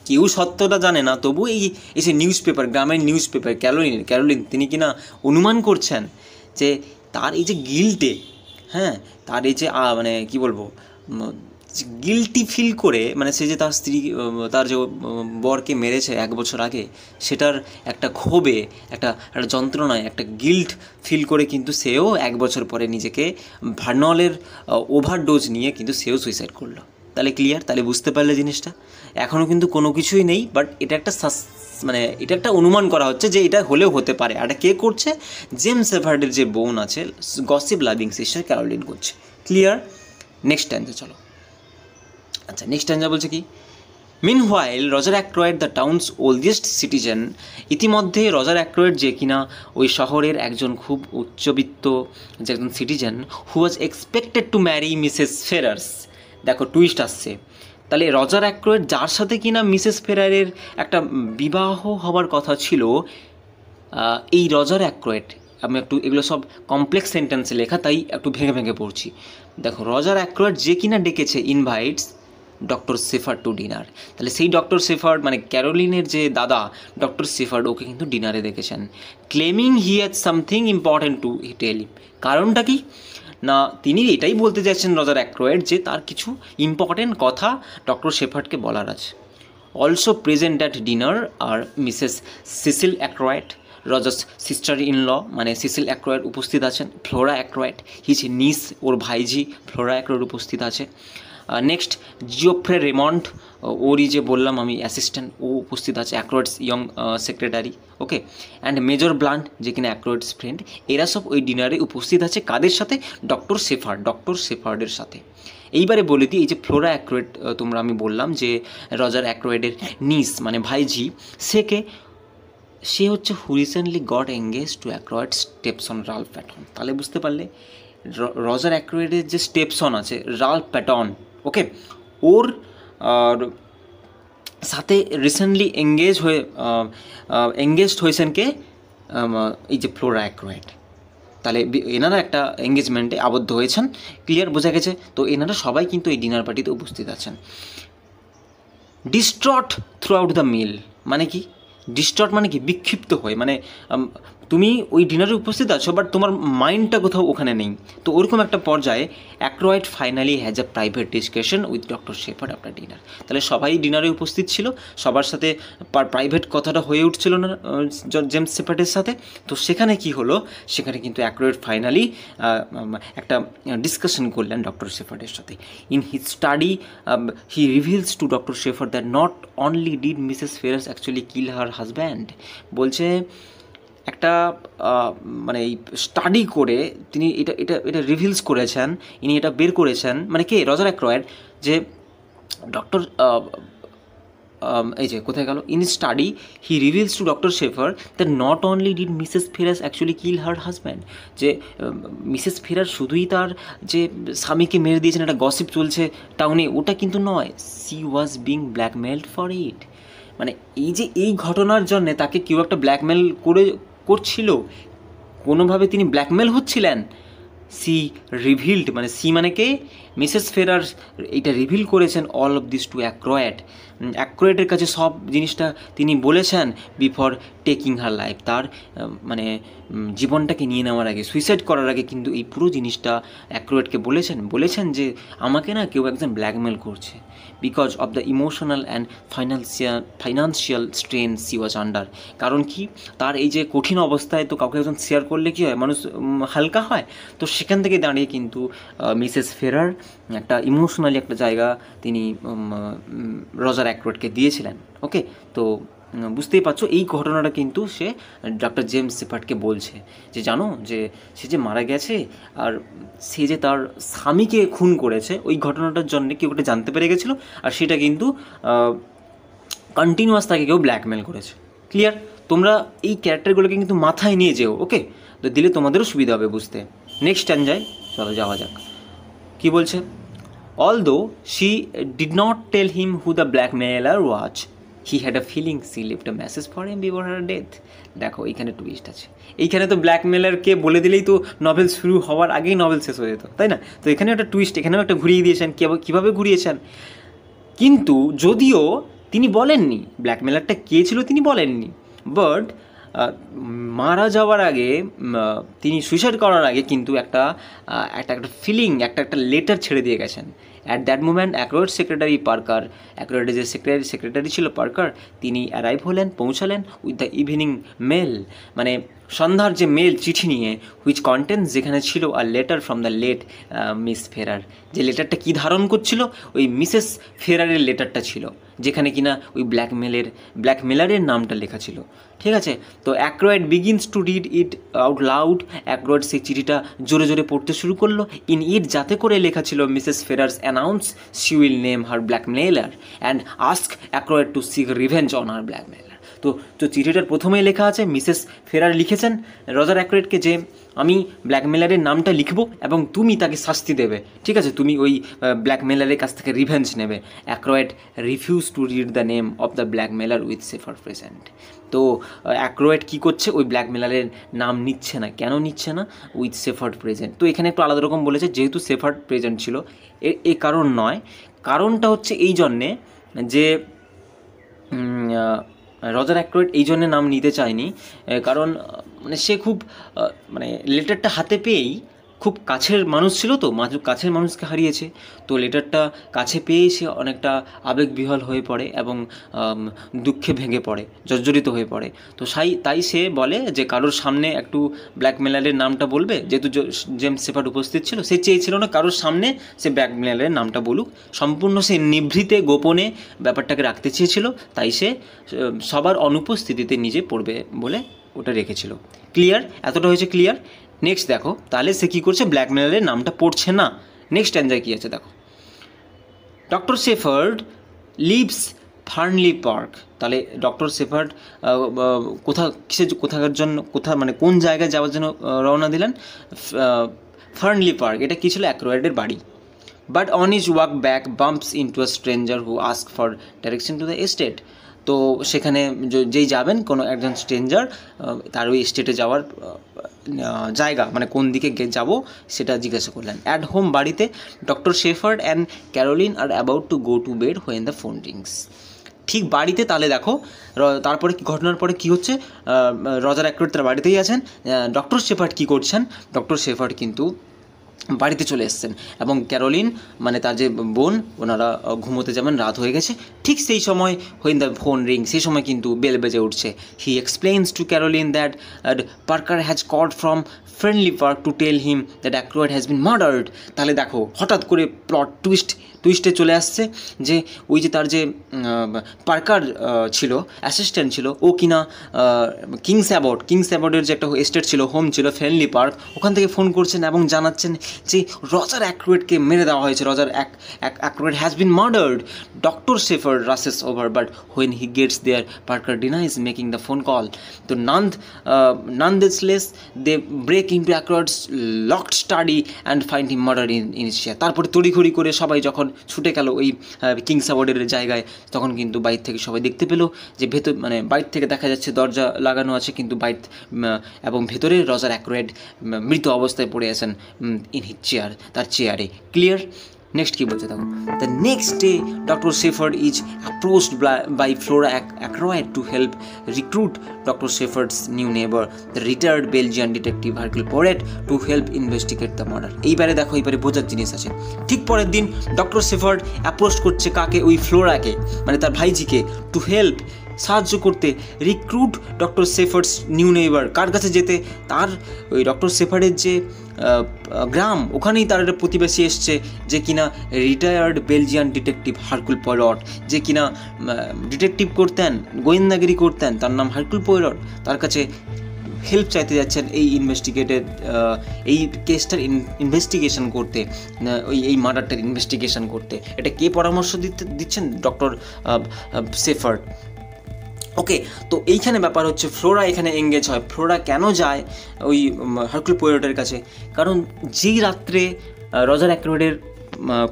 কেউ সত্যটা জানে না, তবু এই যে নিউজ পেপার, গ্রামের নিউজ পেপার, ক্যারোলিন তিনি কিনা অনুমান করছেন যে তার এই যে গিল্টে, হ্যাঁ, তার এই যে মানে কি বলবো, গিল্টি ফিল করে, মানে সে যে তার স্ত্রী, তার যে বরকে মেরেছে 1 বছর আগে, সেটার একটা ক্ষোভে, একটা যন্ত্রণায়, একটা গিল্ট ফিল করে কিন্তু সেও 1 বছর পরে নিজেকে ভার্নলের ওভারডোজ নিয়ে কিন্তু সেও সুইসাইড করলো। তাহলে ক্লিয়ার? তাহলে বুঝতে পারলে জিনিসটা? এখনও কিন্তু কোনো কিছুই নেই, বাট এটা একটা অনুমান করা হচ্ছে যে এটা হলেও হতে পারে। আর কে করছে? জেমস শেফার্ডের যে বোন আছে, গসিপ লাভিং সিস্টার ক্যারোলিন করছে। ক্লিয়ার? নেক্সট স্ট্যাঞ্জা চলো। আচ্ছা, নেক্সট স্ট্যাঞ্জা বলছে কি, meanwhile Roger Ackroyd the town's oldest citizen. ইতিমধ্যে রজার অ্যাক্রয়েড যে কিনা ওই শহরের একজন খুব উচ্চবিত্ত যে একজন citizen, who was expected to marry Mrs Ferrars. দেখো টুইস্ট আসছে। তাহলে রজার অ্যাক্রয়েড যার সাথে কিনা মিসেস ফেরারের একটা বিবাহ হবার কথা ছিল, এই রজার অ্যাক্রয়েড, আমি একটু এগুলো সব কমপ্লেক্স সেন্টেন্সে লেখা, তাই একটু ভেঙে ভেঙে পড়ছি। দেখো, রজার অ্যাক্রয়েড যে কিনা ডেকেছে invites doctor shepherd two dinner. তাহলে সেই ডক্টর শেফার্ড মানে ক্যারোলিনের যে দাদা ডক্টর শেফার্ড, ওকে কিন্তু ডিনারে দেখেছেন। Claiming he has something important to tell him. কারণটা কি না, তিনি এটাই বলতে চাইছেন রজার অ্যাক্রয়েড যে তার কিছু ইম্পর্টেন্ট কথা ডক্টর শেফার্ডকে বলার আছে। অলসো প্রেজেন্ট অ্যাট ডিনার আর Mrs Cecil Ackroyd, Roger's sister in law, মানে সিসিল অ্যাক্রয়েড উপস্থিত আছেন। ফ্লোরা অ্যাক্রয়েড হিজ নিস, ওর ভাইজি ফ্লোরা অ্যাক্রয়েড উপস্থিত আছে। নেক্সট, জিওফ্রে রেমন্ড, ওরই যে বললাম আমি অ্যাসিস্ট্যান্ট, ও উপস্থিত আছে, Ackroyd's young secretary, okay. And major Blunt যে কিনা অ্যাক্রয়েডস ফ্রেন্ড, এরা সব ওই ডিনারে উপস্থিত আছে। কাদের সাথে? ডক্টর শেফার্ডের সাথে। এইবারে বলে দিই, এই যে ফ্লোরা অ্যাক্রয়েড, তোমরা আমি বললাম যে রজার অ্যাক্রয়েডের নিস মানে ভাইজি, সে হচ্ছে who recently got engage to Ackroyd stepson Ralph Paton. তাহলে বুঝতে পারলে, রজার অ্যাক্রয়েডের যে স্টেপসন আছে রাল্ফ প্যাটন, ওকে, ওর সাথে রিসেন্টলি এঙ্গেজড হয়েছেন কে? এই যে ফ্লোরা অ্যাক্রয়েড। তাহলে এনারা একটা এঙ্গেজমেন্টে আবদ্ধ হয়েছেন। ক্লিয়ার? বোঝা গেছে? তো এনারা সবাই কিন্তু এই ডিনার পার্টিতে উপস্থিত আছেন। ডিস্ট্রট থ্রু আউট দ্য মিল মানে কি? ডিস্ট্রট মানে কি? বিক্ষিপ্ত হয়ে, মানে তুমি ওই ডিনারে উপস্থিত আছো বাট তোমার মাইন্ডটা কোথাও ওখানে নেই। তো ওরকম একটা পর্যায়ে Ackroyd finally has a private discussion with doctor Sheppard after dinner. তাহলে সবাই ডিনারে উপস্থিত ছিল, সবার সাথে প্রাইভেট কথাটা হয়ে উঠছিল না জেমস শেফার্ডের সাথে। তো সেখানে কি হলো, সেখানে কিন্তু অ্যাক্রয়েড ফাইনালি একটা ডিসকাশন করলেন ডক্টর শেফার্ডের সাথে। In his study he reveals to doctor Sheppard that not only did Mrs Ferrars actually kill her husband. বলছে একটা মানে এই স্টাডি করে তিনি এটা এটা এটা রিভিলস করেছেন, ইনি এটা বের করেছেন, মানে কে, রজার অ্যাক্রয়েড, যে ডক্টর এই যে কোথায় গেল, in study he reveals to doctor Sheppard that not only did Mrs Ferrars actually kill her husband, যে মিসেস ফেরার শুধুই তার যে স্বামীকে মেরে দিয়েছেন, একটা গসিপ চলছে টাউনে, ওটা কিন্তু নয়, she was being blackmailed for it. মানে এই যে এই ঘটনার জন্যে তাকে কেউ একটা ব্ল্যাকমেল করছিল, কোনোভাবে তিনি ব্ল্যাকমেল হচ্ছিলেন। সি রিভিলড, মানে সি মানে কে, মিসেস ফেরার এইটা রিভিল করেছেন অল অফ দিস টু অ্যাক্রয়েডের কাছে সব জিনিসটা তিনি বলেছেন বিফোর টেকিং হার লাইফ, তার মানে জীবনটাকে নিয়ে নেওয়ার আগে, সুইসাইড করার আগে কিন্তু এই পুরো জিনিসটা অ্যাক্রয়েডকে বলেছেন যে আমাকে না কেউ একজন ব্ল্যাকমেল করছে because of the emotional and financial strain C was under. কারণ কি, তার এই যে কঠিন অবস্থায় তো কাউকে একজন শেয়ার করলে কী হয়, মানুষ হালকা হয়। তো সেখান থেকে দাঁড়িয়ে কিন্তু মিসেস ফেরার একটা ইমোশনালি একটা জায়গা তিনি রজার অ্যাক্রয়েডকে দিয়েছিলেন। ওকে, তো বুঝতেই পারছো এই ঘটনাটা কিন্তু সে ডক্টর জেমস শেফার্ডকে বলছে যে জানো যে সে যে মারা গেছে আর সে যে তার স্বামীকে খুন করেছে, ওই ঘটনাটার জন্য কেউ ওটা জানতে পেরে গেছিলো, আর সেটা কিন্তু কন্টিনিউয়াস তাকে কেউ ব্ল্যাকমেল করেছে। ক্লিয়ার? তোমরা এই ক্যারেক্টারগুলোকে কিন্তু মাথায় নিয়ে যেও, ওকে, তো দিলে তোমাদেরও সুবিধা হবে বুঝতে। নেক্সট স্ট্যান্জায় চলো যাওয়া যাক, কী বলছে, although she did not tell him who the blackmailer was, he had a feeling she left a message for him before her death. দেখো এইখানে টুইস্ট আছে, এইখানে তো ব্ল্যাকমেলারকে বলে দিলেই তো নভেল শুরু হওয়ার আগেই নভেল শেষ হয়ে যেত, তাই না? তো এখানেও একটা টুইস্ট, এখানেও একটা ঘুরিয়ে দিয়েছেন, কীভাবে ঘুরিয়েছেন। কিন্তু যদিও তিনি বলেননি ব্ল্যাকমেলারটা কে ছিল, তিনি বলেননি, বাট মারা যাওয়ার আগে, তিনি সুইসাইড করার আগে কিন্তু একটা ফিলিং, একটা লেটার ছেড়ে দিয়ে গেছেন। At that moment Ackroyd secretary Parker, অ্যাক্রয়েডের যে সেক্রেটারি ছিল পার্কার, তিনি অ্যারাইভ হলেন, পৌঁছালেন উইথ দ্য ইভিনিং মেল, মানে সন্ধ্যার যে মেল চিঠি নিয়ে, হুইচ কন্টেন্টস, যেখানে ছিল আর letter from the late Miss Ferrar. যে লেটারটা কী ধারণ করছিল, ওই মিসেস ফেরারের লেটারটা ছিল, যেখানে কিনা ওই ব্ল্যাকমেলারের নামটা লেখা ছিল। ঠিক আছে, তো Ackroyd begins to read it out loud, Ackroyd সেই চিঠিটা জোরে জোরে পড়তে শুরু করলো। ইন ইট যাতে করে লেখা ছিল Mrs Ferrars announce she will name her blackmailer and ask Ackroyd to seek revenge on her blackmailer. তো চিঠিটার প্রথমেই লেখা আছে, মিসেস ফেরার লিখেছেন রজার অ্যাক্রয়েডকে যে আমি ব্ল্যাকমেলারের নামটা লিখব এবং তুমি তাকে শাস্তি দেবে, ঠিক আছে, তুমি ওই ব্ল্যাকমেলারের কাছ থেকে রিভেঞ্জ নেবে। Ackroyd refuse to read the name of the blackmailer with Sheppard present. তো অ্যাক্রয়েড কী করছে, ওই ব্ল্যাকমেলারের নাম নিচ্ছে না। কেন নিচ্ছে না? With Sheppard present. তো এখানে একটু আলাদা রকম বলেছে, যেহেতু শেফার্ড প্রেজেন্ট ছিল, এ কারণ নয়, কারণটা হচ্ছে এই জন্যে যে রজার অ্যাক্রয়েড এই জন্যে নাম নিতে চায়নি, কারণ মানে সে খুব মানে লেটারটা হাতে পেয়েই, খুব কাছের মানুষ ছিল তো, কাছের মানুষকে হারিয়েছে, তো লেটারটা কাছে পেয়েই সে অনেকটা আবেগবিহ্বল হয়ে পড়ে এবং দুঃখে ভেঙে পড়ে, জর্জরিত হয়ে পড়ে। তো তাই সে বলে যে কারোর সামনে একটু ব্ল্যাকমেলারের নামটা বলবে, যেহেতু জেমস শেফার্ড উপস্থিত ছিল, সে চেয়েছিল না কারোর সামনে সে ব্ল্যাকমেলারের নামটা বলুক, সম্পূর্ণ সে নিভৃতে গোপনে ব্যাপারটাকে রাখতে চেয়েছিল, তাই সে সবার অনুপস্থিতিতে নিজে পড়বে বলে ওটা রেখেছিল। ক্লিয়ার? এতটা হয়েছে ক্লিয়ার? নেক্সট দেখো, তাহলে সে কী করছে, ব্ল্যাকমেলারের নামটা পড়ছে না। নেক্সট স্ট্যান্জায় কী আছে দেখো, ডক্টর শেফার্ড লিভস ফার্নলি পার্ক। তাহলে ডক্টর শেফার্ড মানে কোন জায়গায় যাওয়ার জন্য রওনা দিলেন? ফার্নলি পার্ক। এটা কী ছিল? অ্যাক্রয়েডের বাড়ি। But on his walk back bumps into a stranger who ask for direction to the estate. তো সেখানে যেই যাবেন, কোনো একজন স্ট্রেঞ্জার তার ওই এস্টেটে যাওয়ার জায়গা, মানে কোন দিকে যাব সেটা জিজ্ঞাসা করলেন। অ্যাট হোম, বাড়িতে, doctor Sheppard and Caroline are about to go to bed when the phone rings. ঠিক বাড়িতে। তাহলে দেখো তারপরে ঘটনার পরে কী হচ্ছে, রজার অ্যাক্রয়েড তার বাড়িতেই আছেন, ডক্টর শেফার্ড কী করছেন, ডক্টর শেফার্ড কিন্তু বাড়িতে চলে এসছেন এবং ক্যারোলিন মানে তার যে বোন, ওনারা ঘুমোতে যাবেন, রাত হয়ে গেছে। ঠিক সেই সময় হোয়েন দ্য ফোন রিং, সেই সময় কিন্তু বেল বেজে উঠছে। He explains to Caroline that Parker has called from Friendly Park to tell him that Ackroyd has been murdered. তাহলে দেখো হঠাৎ করে প্লট টুইস্টে চলে আসছে যে ওই যে তার যে পার্কার ছিল, অ্যাসিস্ট্যান্ট ছিল, ও কিনা কিংস অ্যাবটের যে একটা এস্টেট ছিল, হোম ছিল ফ্রেন্ডলি পার্ক, ওখান থেকে ফোন করছেন এবং জানাচ্ছেন যে রজার অ্যাক্রয়েডকে মেরে দেওয়া হয়েছে, Roger Ackroyd has been murdered. Doctor Sheppard rushes over, but when he gets there Parker denies making the phone call. তো nonetheless they break into Ackroyd's locked study and find him murder in his chair. তারপরে তড়িঘড়ি করে সবাই যখন ছুটে গেল ওই Kings অ্যাবটের জায়গায়, তখন কিন্তু বাইরে থেকে সবাই দেখতে পেলো যে ভেতর মানে বাইরে থেকে দেখা যাচ্ছে দরজা লাগানো আছে, কিন্তু বাইরে এবং ভেতরে রজার অ্যাক্রয়েড মৃত অবস্থায় পড়ে আছেন ইন হিজ চেয়ার, তার চেয়ারে। ক্লিয়ার? নেক্সট কী বলছে দেখো, the next day doctor Sheppard is approached by Flora Ackroyd to help recruit doctor Sheppard's new neighbour the retired Belgian detective Hercule Poirot to help investigate the murder. এইবারে দেখো, এইবারে বোঝার জিনিস আছে। ঠিক পরের দিন ডক্টর শেফার্ড অ্যাপ্রোচ করছে কাকে, ওই ফ্লোরাকে, মানে তার ভাইজিকে, টু হেল্প সাহায্য করতে recruit doctor Sheppard's new neighbour. কার কাছে যেতে? তার ওই ডক্টর শেফার্ডের যে গ্রাম, ওখানেই তার একটা প্রতিবেশী এসছে যে কিনা রিটায়ার্ড বেলজিয়ান ডিটেকটিভ হারকুল পোয়ারট, যে কিনা ডিটেকটিভ করতেন, গোয়েন্দাগিরি করতেন, তার নাম হারকুল পোয়ারট। তার কাছে হেল্প চাইতে যাচ্ছেন এই এই কেসটার ইনভেস্টিগেশন করতে, এই মার্ডারটার ইনভেস্টিগেশন করতে। এটা কে পরামর্শ দিচ্ছেন? Doctor shepherd. ওকে, তো এইখানে ব্যাপার হচ্ছে ফ্লোরা এখানে এঙ্গেজ হয়। ফ্লোরা কেন যায় ওই হারকুল পোয়ারটের কাছে? কারণ যেই রাত্রে রজার অ্যাক্রয়েডের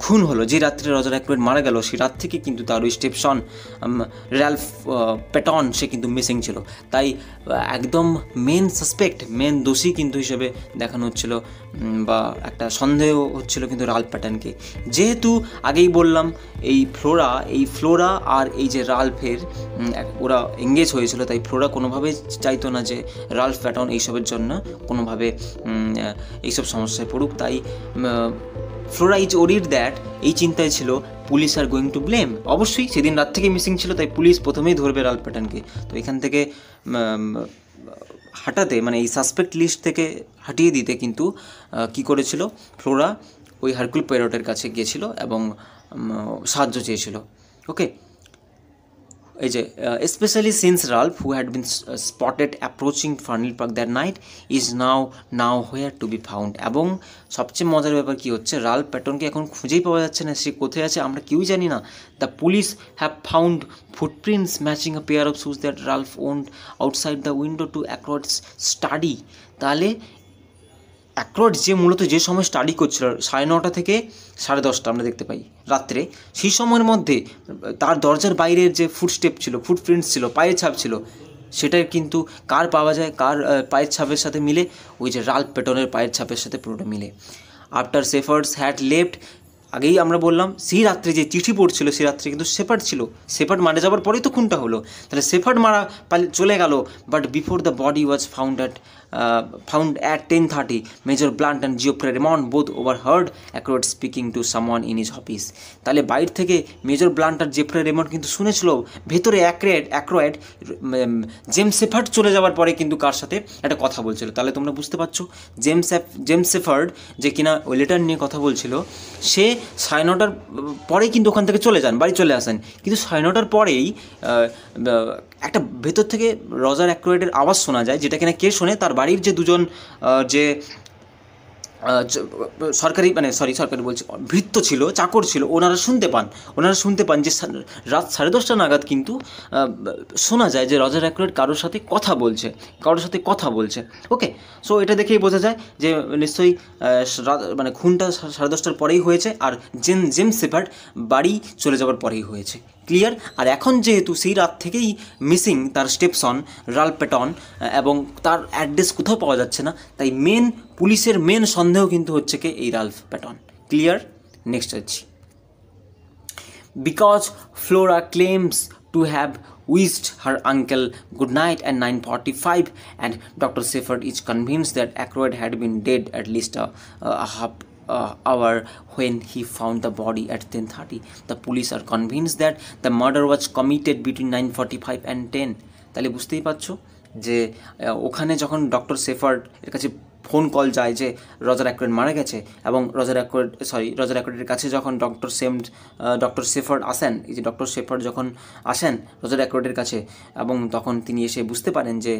খুন হলো, যে রাত্রে রজার অ্যাক্রয়েড মারা গেল, সেই রাত থেকে কিন্তু তার ওই স্টেপসন র্যালফ প্যাটন সে কিন্তু মিসিং ছিল। তাই একদম মেন দোষী কিন্তু হিসেবে দেখানো হচ্ছিল, বা একটা সন্দেহ হচ্ছিল কিন্তু রাল্ফ প্যাটনকে। যেহেতু আগেই বললাম এই ফ্লোরা আর এই যে রাল্ফের ওরা এঙ্গেজ হয়েছিল, তাই ফ্লোরা কোনোভাবে চাইতো না যে রাল্ফ প্যাটন এইসবের জন্য কোনোভাবে এইসব সমস্যায় পড়ুক। তাই ফ্লোরা ইজ ওরিড দ্যাট, এই চিন্তায় ছিল police are going to blame. অবশ্যই সেদিন রাত থেকে মিসিং ছিল, তাই পুলিশ প্রথমেই ধরবে রাল্ফ প্যাটনকে। তো এখান থেকে হাঁটাতে, মানে এই সাসপেক্ট লিস্ট থেকে হাঁটিয়ে দিতে কিন্তু কি করেছিল ফ্লোরা, ওই হারকুল পোয়ারটের কাছে গিয়েছিল এবং সাহায্য চেয়েছিল। ওকে, এই যে specially since Ralph who had been spotted approaching Fernly Park that night is now where to be found. এবং সবচেয়ে মজার ব্যাপার কী হচ্ছে, রাল্ফ প্যাটনকে এখন খুঁজেই পাওয়া যাচ্ছে না, সে কোথায় আছে আমরা কেউই জানি না। The police have found footprints matching a pair of shoes that Ralph owned outside the window to Ackroyd's study. তাহলে অ্যাক্রয়েড যে মূলত যে সময় স্টাডি করছিল 9:30 থেকে 10:30 আমরা দেখতে পাই রাত্রে, সেই সময়ের মধ্যে তার দরজার বাইরের যে ফুটপ্রিন্টস ছিল, পায়ের ছাপ ছিল, সেটার কিন্তু কার পাওয়া যায়, কার পায়ের ছাপের সাথে মিলে? ওই যে রাল্ফ প্যাটনের পায়ের ছাপের সাথে পুরোটা মিলে। আফটার শেফার্ডস হ্যাড লেফট, আগেই আমরা বললাম সেই রাত্রে যে চিঠি পড়ছিল সেই রাত্রে কিন্তু শেফার্ড ছিল, শেফার্ড মারা যাওয়ার পরেই তো খুনটা হলো, তাহলে শেফার্ড চলে গেল। But before the body was found at 10:30 major Blunt and Geoffrey Raymond both overheard Ackroyd speaking to someone in his office. তাহলে বাইরে থেকে মেজর ব্লান্ট আর জিওফ্রে রেমন্ড কিন্তু শুনেছিল, ভেতরে অ্যাক্রয়েড জেমস শেফার্ড চলে যাওয়ার পরে কিন্তু কার সাথে একটা কথা বলছিল। তাহলে তোমরা বুঝতে পারছো জেমস শেফার্ড যে কিনা ওই লেটার নিয়ে কথা বলছিল, সে 9:30 পরেই কিন্তু ওখান থেকে বাড়ি চলে আসেন। কিন্তু 9:30 পরেই একটা ভেতর থেকে রজার অ্যাক্রয়েডের আওয়াজ শোনা যায়, যেটা কিনা কে শোনে? তার বাড়ির যে দুজন যে সরকারি বলছি ভৃত্য ছিল, চাকর ছিল, ওনারা শুনতে পান যে রাত 10:30 নাগাদ কিন্তু শোনা যায় যে রজার অ্যাক্রয়েড কারোর সাথে কথা বলছে। ওকে, সো এটা দেখেই বোঝা যায় যে নিশ্চয়ই মানে খুনটা 10:30 পরেই হয়েছে, আর জেমস শেফার্ড বাড়ি চলে যাওয়ার পরেই হয়েছে। ক্লিয়ার? আর এখন যেহেতু সেই রাত থেকেই মিসিং তার স্টেপসন রাল্ফ প্যাটন, এবং তার অ্যাড্রেস কোথাও পাওয়া যাচ্ছে না, তাই পুলিশের মেন সন্দেহ কিন্তু হচ্ছে কি এই রাল্ফ প্যাটন। ক্লিয়ার? নেক্সট হচ্ছে, because Flora claims to have wished her uncle good night at 9:45, and Dr. Seyfarth is convinced that Aykroyd had been dead at least a half hour when he found the body at 10:30. The police are convinced that the murder was committed between 9:45 and 10. তাহলে বুঝতেই পারছো যে ওখানে যখন doctor shepherd এর কাছে phone call যায় যে রজার অ্যাক্রয়েড মারা গেছে, এবং রজার অ্যাক্রয়েডের কাছে যখন ডক্টর সেফার্ড আসেন, এই যে ডক্টর সেফার্ড যখন আসেন রজার অ্যাক্রয়েডের কাছে, এবং তখন তিনি এসে বুঝতে পারেন যে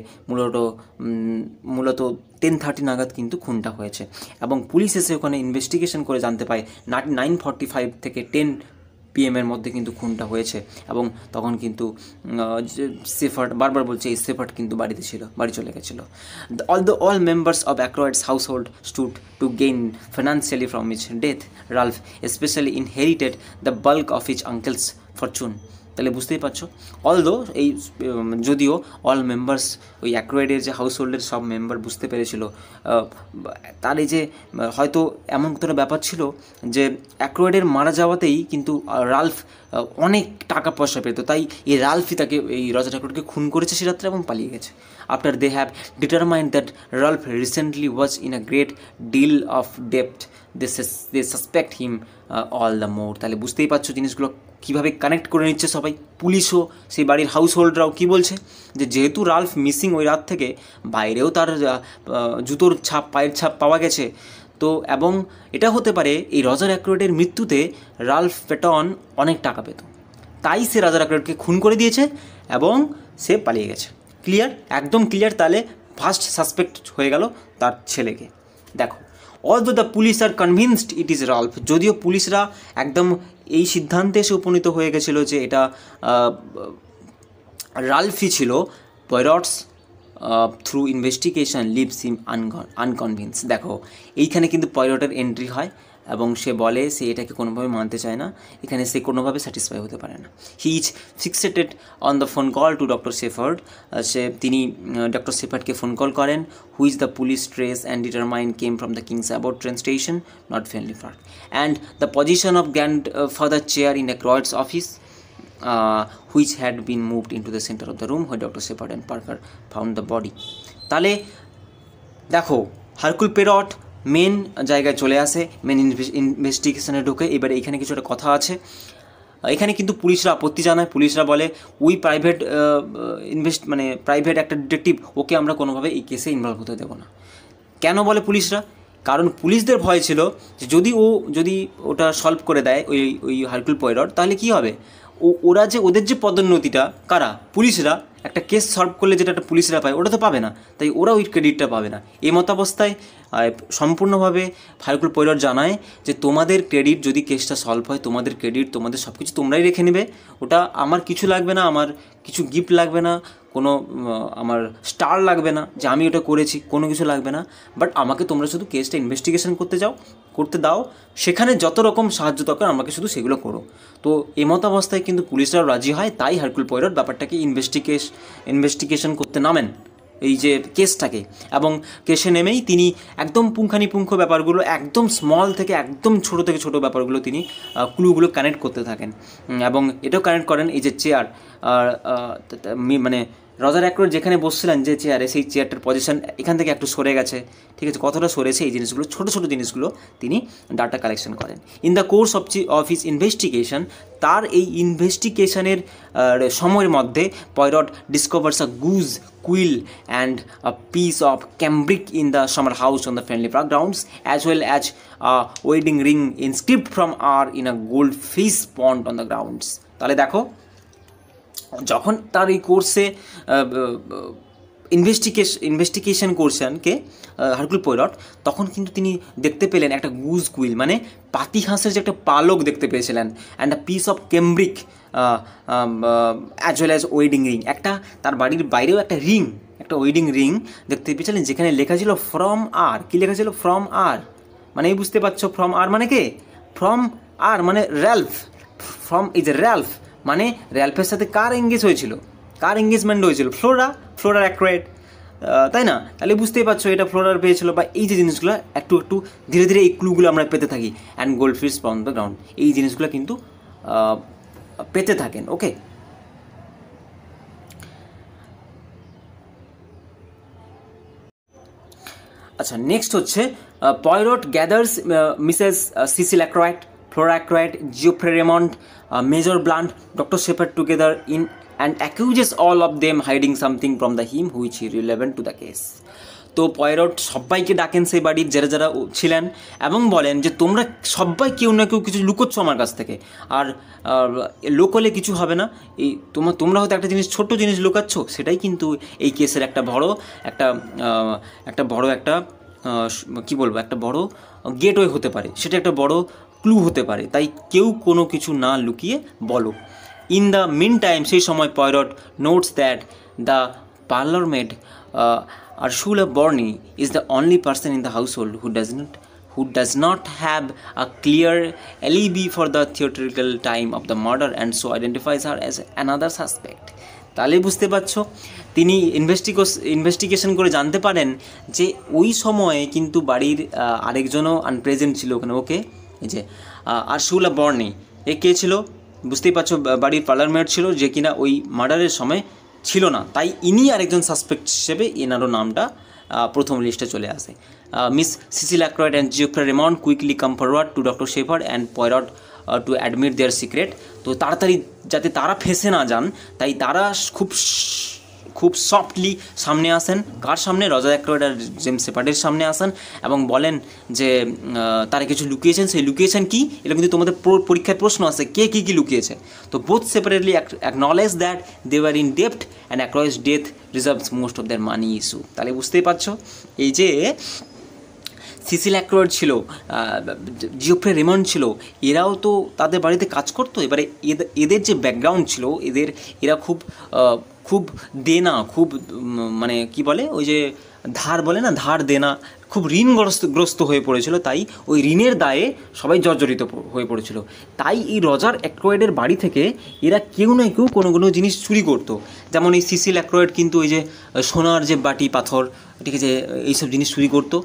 মূলত 10:30 নাগাদ কিন্তু খুনটা হয়েছে, এবং পুলিশ এসে ওখানে ইনভেস্টিগেশন করে জানতে পায় 9:45 থেকে 10 PM এর মধ্যে কিন্তু খুনটা হয়েছে। এবং তখন কিন্তু সেফার্ড বারবার বলছে এই সেফার্ড কিন্তু বাড়ি চলে গেছিলো। all members of Aykroyd's household stood to gain financially from his death. Ralph especially inherited the bulk of his uncle's fortune. তাহলে বুঝতেই পারছো, যদিও অল মেম্বার্স ওই অ্যাক্রয়েডের যে হাউস হোল্ডের সব মেম্বার বুঝতে পেরেছিল, তার এই যে হয়তো এমন কোনো ব্যাপার ছিল যে অ্যাক্রয়েডের মারা যাওয়াতেই কিন্তু রাল্ফ অনেক টাকা পয়সা পেত, তাই এই রাল্ফই তাকে এই রজার অ্যাক্রয়েডকে খুন করেছে সে রাত্রে এবং পালিয়ে গেছে। After they have determined that Ralph recently was in a great deal of ডেপ্ট, they suspect him all the more. তাহলে বুঝতেই পারছো জিনিসগুলো কীভাবে কানেক্ট করে নিচ্ছে সবাই, পুলিশও সেই বাড়ির হাউস হোল্ডরাও কী বলছে যে যেহেতু রাল্ফ মিসিং ওই রাত থেকে, বাইরেও তার জুতোর ছাপ, পায়ের ছাপ পাওয়া গেছে, তো এবং এটা হতে পারে এই রজার অ্যাক্রয়েডের মৃত্যুতে রাল্ফ পেটন অনেক টাকা পেত, তাই সে রজার অ্যাক্রয়েডকে খুন করে দিয়েছে এবং সে পালিয়ে গেছে। ক্লিয়ার, একদম ক্লিয়ার। তাহলে ফার্স্ট সাসপেক্ট হয়ে গেল তার ছেলেকে। দেখো, although the police are convinced it is Ralph, যদিও পুলিশরা একদম এই সিদ্ধান্তে এসে উপনীত হয়ে গেছিল যে এটা রাল্ফই ছিল, পয়রটস থ্রু ইনভেস্টিগেশন লিভস হিম আনকনভিন্স। দেখো, এইখানে কিন্তু পয়রটের এন্ট্রি হয় এবং সে বলে সে এটাকে কোনোভাবে মানতে চায় না, এখানে সে কোনোভাবে স্যাটিসফাই হতে পারে না। He is fixated on the phone call to doctor Sheppard, তিনি ডক্টর সেফার্ডকে ফোন কল করেন, which the police trace and determine came from the King's Abbot train station, not Fernly Park, and the position of grandfather chair in Ackroyd's office, which had been moved into the center of the room where Dr. Sephard and Parker found the body. তাহলে দেখো, হারকুল পেরট main জায়গায় চলে আসে, main ইনভেস্টিগেশনে ঢোকে। এবারে এখানে কিছু একটা কথা আছে, এখানে কিন্তু পুলিশরা আপত্তি জানায়, পুলিশরা বলে ওই প্রাইভেট একটা ডিটেকটিভ, ওকে আমরা কোনোভাবে এই কেসে ইনভলভ হতে দেবো না। কেন বলে পুলিশরা? কারণ পুলিশদের ভয় ছিল যে যদি ওটা সলভ করে দেয় ওই হারকুল পয়রট, তাহলে কী হবে, ওদের যে পদোন্নতিটা, কারা, পুলিশরা একটা কেস সলভ করলে যেটা একটা পুলিশরা পায় ওটা তো পাবে না, তাই ওরা ওই ক্রেডিটটা পাবে না। এই মতাবস্থায় সম্পূর্ণভাবে হারকুল পয়রট জানায় যে তোমাদের ক্রেডিট, যদি কেসটা সলভ হয় তোমাদের ক্রেডিট, তোমাদের সব কিছু তোমরাই রেখে নেবে, ওটা আমার কিছু লাগবে না, আমার কিছু গিফট লাগবে না, কোনো আমার স্টার লাগবে না যে আমি ওটা করেছি, কোনো কিছু লাগবে না, বাট আমাকে তোমরা শুধু কেসটা ইনভেস্টিগেশন করতে দাও, সেখানে যত রকম সাহায্য দরকার আমাকে শুধু সেগুলো করো। তো এই মতাবস্থায় কিন্তু পুলিশরাও রাজি হয়, তাই হারকুল পয়রট ব্যাপারটাকে ইনভেস্টিগেশন করতে নামেন এই যে কেসটাকে, এবং কেসে নেমেই তিনি একদম পুঙ্খানুপুঙ্খ ব্যাপারগুলো, একদম স্মল থেকে একদম ছোটো থেকে ছোটো ব্যাপারগুলো তিনি ক্লুগুলো কানেক্ট করতে থাকেন, এবং এটাও কানেক্ট করেন এই যে চেয়ার, মানে রজার অ্যাক্রয়েড যেখানে বসছিলেন যে চেয়ারে, সেই চেয়ারটার পজিশন এখান থেকে একটু সরে গেছে, ঠিক আছে, কতটা সরেছে, এই জিনিসগুলো ছোটো ছোটো জিনিসগুলো তিনি ডাটা কালেকশন করেন। In the course of his investigation, তার এই ইনভেস্টিগেশনের সময়ের মধ্যে Poirot discovers a goose quill and a piece of cambric in the summer house on the Fenley Park grounds, as well as a wedding ring inscribed from R in a goldfish pond on the grounds. তাহলে দেখো, যখন তার এই কোর্সে investigation করছেন কে, হারকুল পয়রট, তখন কিন্তু তিনি দেখতে পেলেন একটা গুজ কুইল, মানে পাতি হাঁসের যে একটা পালক দেখতে পেয়েছিলেন, and a piece of cambric as well as wedding ring, একটা তার বাড়ির বাইরেও একটা ওয়েডিং রিং দেখতে পেয়েছিলেন, যেখানে লেখা ছিল ফ্রম আর। কি লেখা ছিল? ফ্রম আর, মানে এই বুঝতে পারছো ফ্রম আর মানে কে, ফ্রম আর মানে Ralph, from is a Ralph, মানে র্যালফের সাথে কার এঙ্গেজমেন্ট হয়েছিল? ফ্লোরার অ্যাক্রয়েড, তাই না? তাহলে বুঝতেই পারছো এটা ফ্লোরার পেয়েছিল, বা এই যে জিনিসগুলো একটু একটু ধীরে ধীরে এই ক্লুগুলো আমরা পেতে থাকি, and goldfish on the ground, এই জিনিসগুলো কিন্তু পেতে থাকেন। ওকে, আচ্ছা, নেক্সট হচ্ছে Poirot gathers Mrs Cecil Ackroyd, Flora Ackroyd, Geoffrey Raymond, major Blunt, doctor Sheppard together in and accuses all of them hiding something from the him which ই relevant to the case. তো Poirot সবাইকে ডাকেন সেই বাড়ির যারা যারা ছিলেন এবং বলেন যে তোমরা সবাই কেউ না কেউ কিছু লুকোচ্ছ আমার কাছ থেকে, আর লোকালে কিছু হবে না, এই তোমরা হয়তো একটা জিনিস, ছোট্ট জিনিস লুকাচ্ছ, সেটাই কিন্তু এই কেসের একটা বড় একটা কী বলবো, একটা বড় গেটওয়ে হতে পারে, সেটা একটা বড় ক্লু হতে পারে, তাই কেউ কোনো কিছু না লুকিয়ে বলো। ইন দ্য মিন টাইম, সেই সময় Poirot notes that the parlour maid Ursula Borny is the only person in the household who does not have a clear alibi for the theatrical time of the murder and so identifies her as another suspect. তাহলে বুঝতে পারছো, তিনি investigation করে জানতে পারেন যে ওই সময়ে কিন্তু বাড়ির আরেকজনও আনপ্রেজেন্ট ছিল ওখানে। ওকে, এই যে আরশুলা বর্নি, এ কে ছিল বুঝতেই পারছো, বাড়ির পার্লার মেড ছিল, যে কিনা ওই মার্ডারের সময় ছিল না, তাই ইনি আরেকজন সাসপেক্ট হিসেবে এনারও নামটা প্রথম লিস্টে চলে আসে। Miss Cecil Ackroyd and Geoffrey Raymond quickly come forward to doctor Sheppard and Poirot to admit their secret. তো তাড়াতাড়ি যাতে তারা ফেঁসে না যান, তাই তারা খুব সফটলি সামনে আসেন। কার সামনে? রজার অ্যাক্রয়েড আর জেমস শেপার্ডের সামনে আসেন এবং বলেন যে তারা কিছু লুকিয়েছেন, সেই লুকিয়েছেন কি, এটা কিন্তু তোমাদের পরীক্ষায় প্রশ্ন আছে, কে কী লুকিয়েছে। তো both separately acknowledge that they were in ডেপ্ট and Ackroyd's death reserves most of their money issue. তাহলে বুঝতেই পারছো, এই যে সিসিল অ্যাক্রয়েড ছিল, জিওফ্রে রেমন্ড ছিল, এরাও তো তাদের বাড়িতে কাজ করতো। এবারে এদের যে ব্যাকগ্রাউন্ড ছিল, এরা খুব দেনা, খুব মানে কি বলে, ওই যে ধার বলে না, ধার দেনা, খুব ঋণগ্রস্ত হয়ে পড়েছিল, তাই ওই ঋণের দায়ে সবাই জর্জরিত হয়ে পড়েছিল। তাই এই রজার অ্যাক্রয়েডের বাড়ি থেকে এরা কেউ না কেউ কোনো জিনিস চুরি করতো। যেমন এই সিসিল অ্যাক্রয়েড কিন্তু ওই যে সোনার যে বাটি পাথর, ঠিক আছে, এইসব জিনিস চুরি করতো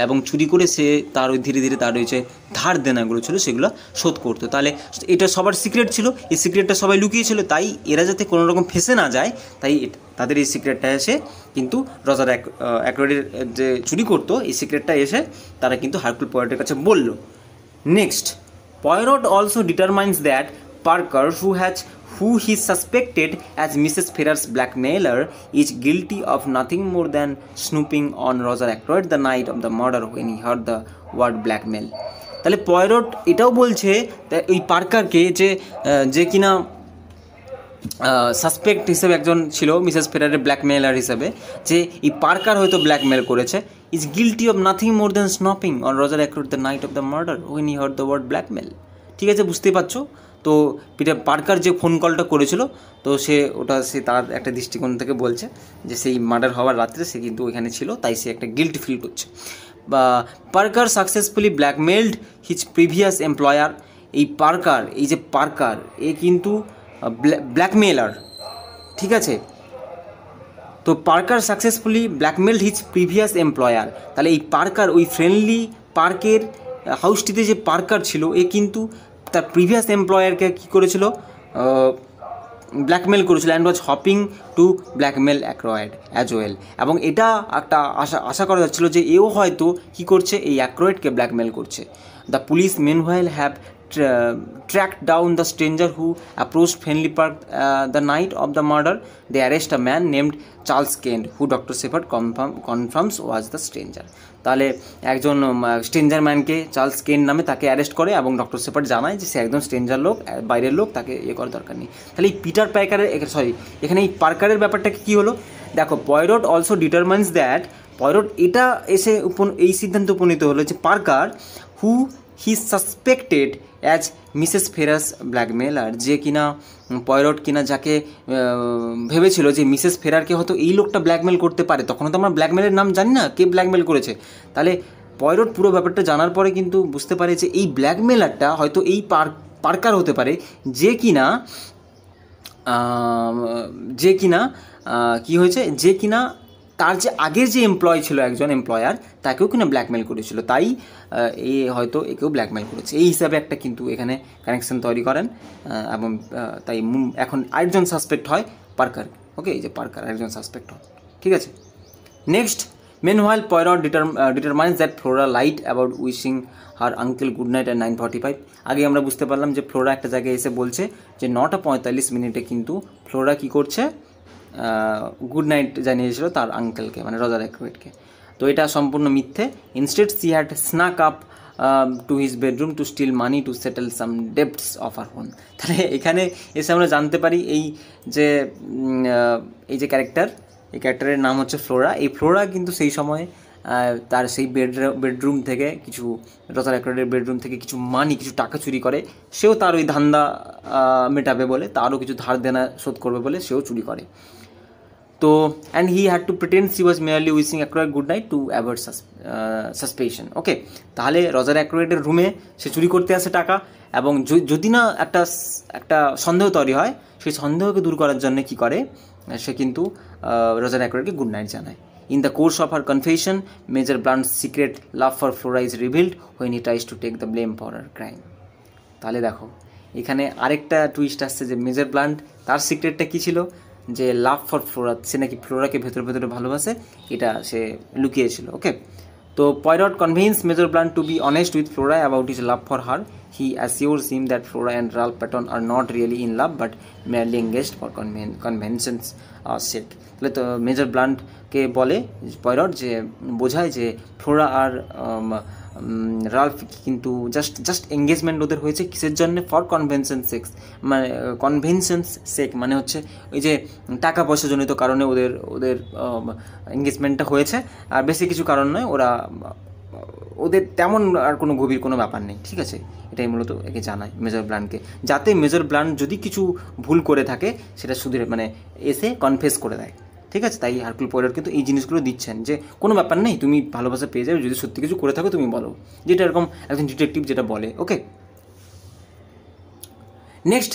এবং চুরি করে সে তার ওই ধীরে ধীরে তার ওই যে ধার দেনাগুলো ছিল সেগুলো শোধ করতো। তাহলে এটা সবার সিক্রেট ছিল, এই সিক্রেটটা সবাই লুকিয়েছিল, তাই এরা যাতে কোনো রকম ফেঁসে না যায়, তাই তাদের এই সিক্রেটটা এসে কিন্তু রজার অ্যাক্রয়েডের যে চুরি করতো, এই সিক্রেটটা এসে তারা কিন্তু হারকুল পয়রটের কাছে বলল। Next, Poirot also determines that Parker who he suspected as Mrs. Ferrar's blackmailer is guilty of nothing more than snooping on Roger Ackroyd the night of the murder when he heard the word blackmail. তাহলে পয়রট এটাও বলছে ওই পার্কারকে যে কিনা suspect হিসেবে একজন ছিল Mrs ফেরারের blackmailer হিসেবে, যে এই পার্কার হয়তো ব্ল্যাকমেল করেছে, is guilty of nothing more than snooping on Roger Ackroyd the night of the murder when he heard the word blackmail. ঠিক আছে, বুঝতেই পারছো। তো পিটার পার্কার যে ফোন কলটা করেছিল, তো সে তার একটা দৃষ্টিকোণ থেকে বলছে যে সেই মার্ডার হওয়ার রাত্রে সে কিন্তু ওইখানে ছিল, তাই সে একটা গিল্টি ফিল করছে। বা Parker successfully blackmailed his previous employer. এই যে পার্কার এ কিন্তু ব্ল্যাকমেলার, ঠিক আছে। তো Parker successfully blackmailed his previous employer. তাহলে এই পার্কার, ওই ফ্রেন্ডলি পার্কের হাউসটিতে যে পার্কার ছিল, এ কিন্তু তার প্রিভিয়াস এমপ্লয়ারকে কী করেছিল, ব্ল্যাকমেল করেছিল, and was hoping to blackmail Ackroyd as well. এবং এটা একটা আশা করা যাচ্ছিল যে এও হয়তো কী করছে, এই অ্যাক্রয়েডকে ব্ল্যাকমেল করছে। The police meanwhile have tracked down the stranger who approached Fenley Park the night of the murder. They arrest a man named Charles Kent, who Dr. Shepherd confirms was the stranger. তাহলে একজন stranger ম্যানকে, Charles Kent নামে, তাকে arrest করে এবং doctor shepherd জানায় যে সে একজন stranger লোক, বাইরের লোক, তাকে করার দরকার নেই। তাহলে এই পিটার পার্কারের এখানে এই পার্কারের ব্যাপারটা কী হলো, দেখো, Poirot also determines that, Poirot এটা এসে এই সিদ্ধান্ত উপনীত হলো যে Parker who he suspected as Mrs Ferrars blackmailer, যে কিনা পয়রট কিনা যাকে ভেবেছিল যে মিসেস ফেরারকে হয়তো এই লোকটা ব্ল্যাকমেল করতে পারে। তখনও তো আমরা ব্ল্যাকমেলের নাম জানি না কে ব্ল্যাকমেল করেছে। তাহলে পয়রট পুরো ব্যাপারটা জানার পরে কিন্তু বুঝতে পারে যে এই ব্ল্যাকমেলারটা হয়তো এই পার্কার হতে পারে, যে কিনা কি হয়েছে, যে কিনা তার যে আগের যে এমপ্লয় ছিল, একজন এমপ্লয়ার, তাকেও কিনা ব্ল্যাকমেল করেছিল, তাই হয়তো একেও ব্ল্যাকমেল করেছে। এই হিসাবে একটা কিন্তু এখানে কানেকশন তৈরি করেন এবং তাই এখন আরেকজন সাসপেক্ট হয় পার্কার। ওকে, এই যে পার্কার আরেকজন সাসপেক্ট হয়, ঠিক আছে। Next, Meanwhile, Poirot determines that Flora lied about wishing her uncle good night at 9:45. আগে আমরা বুঝতে পারলাম যে ফ্লোরা একটা জায়গায় এসে বলছে যে 9:45 কিন্তু ফ্লোরা কী করছে, গুড নাইট জানিয়েছিল তার আঙ্কেলকে, মানে রজার অ্যাক্রয়েডকে। তো এটা সম্পূর্ণ মিথ্যে। Instead she had snuck up to his bedroom to steal money to settle some debts of her own. তাহলে এখানে এসে আমরা জানতে পারি এই যে ক্যারেক্টার, এই ক্যারেক্টারের নাম হচ্ছে ফ্লোরা। এই ফ্লোরা কিন্তু সেই সময় তার সেই বেডরুম থেকে কিছু, রজার অ্যাক্রয়েডের বেডরুম থেকে কিছু মানি, কিছু টাকা চুরি করে। সেও তার ওই ধান্দা মেটাবে বলে, তারও কিছু ধার দেনা শোধ করবে বলে সেও চুরি করে। তো and he had to pretend she was merely wishing Ackroyd good night to avoid suspicion. Okay, তাহলে রজার অ্যাক্রয়েডের রুমে সে চুরি করতে আসে টাকা, এবং যদি না একটা সন্দেহ তৈরি হয়, সেই সন্দেহকে দূর করার জন্য কী করে, সে কিন্তু রজার অ্যাক্রয়েডকে গুড নাইট জানায়। In the course of her confession, Major Blunt's secret love for Flora is revealed when he tries to take the blame for her crime. তাহলে দেখো এখানে আরেকটা টুইস্ট আসছে যে মেজর ব্লান্ট, তার সিক্রেটটা কী ছিল, যে লাভ ফর ফ্লোরা, সে নাকি ফ্লোরাকে ভেতরে ভালোবাসে, এটা সে লুকিয়েছিল। ওকে, তো Poirot convince major Blunt to be honest with Flora about his love for her. He assures him that Flora and Ralph Patton are not really in love but merely engaged for conventions sake. তাহলে তো major ব্লান্টকে বলে পয়রট, যে বোঝায় যে Flora আর Ralph কিন্তু just engagement ওদের হয়েছে কিসের জন্য, ফর কনভেনশন সেক্স, মানে কনভেনশনস সেক মানে হচ্ছে ওই যে টাকা পয়সা জনিত কারণে ওদের এঙ্গেজমেন্টটা হয়েছে, আর বেশি কিছু কারণ নয়, ওদের তেমন আর কোনো গভীর কোনো ব্যাপার নেই। ঠিক আছে, এটাই মূলত একে জানায় মেজর ব্লান্টকে, যাতে মেজর ব্লান্ট যদি কিছু ভুল করে থাকে সেটা শুধু মানে এসে কনফেস করে দেয়। ঠিক আছে, তাই হারকুল পয়রট কিন্তু এই জিনিসগুলো দিচ্ছেন যে কোনো ব্যাপার নেই, তুমি ভালোবাসা পেয়ে যাবে, যদি সত্যি কিছু করে থাকো তুমি বলো, যেটা এরকম একজন ডিটেকটিভ যেটা বলে। ওকে, নেক্সট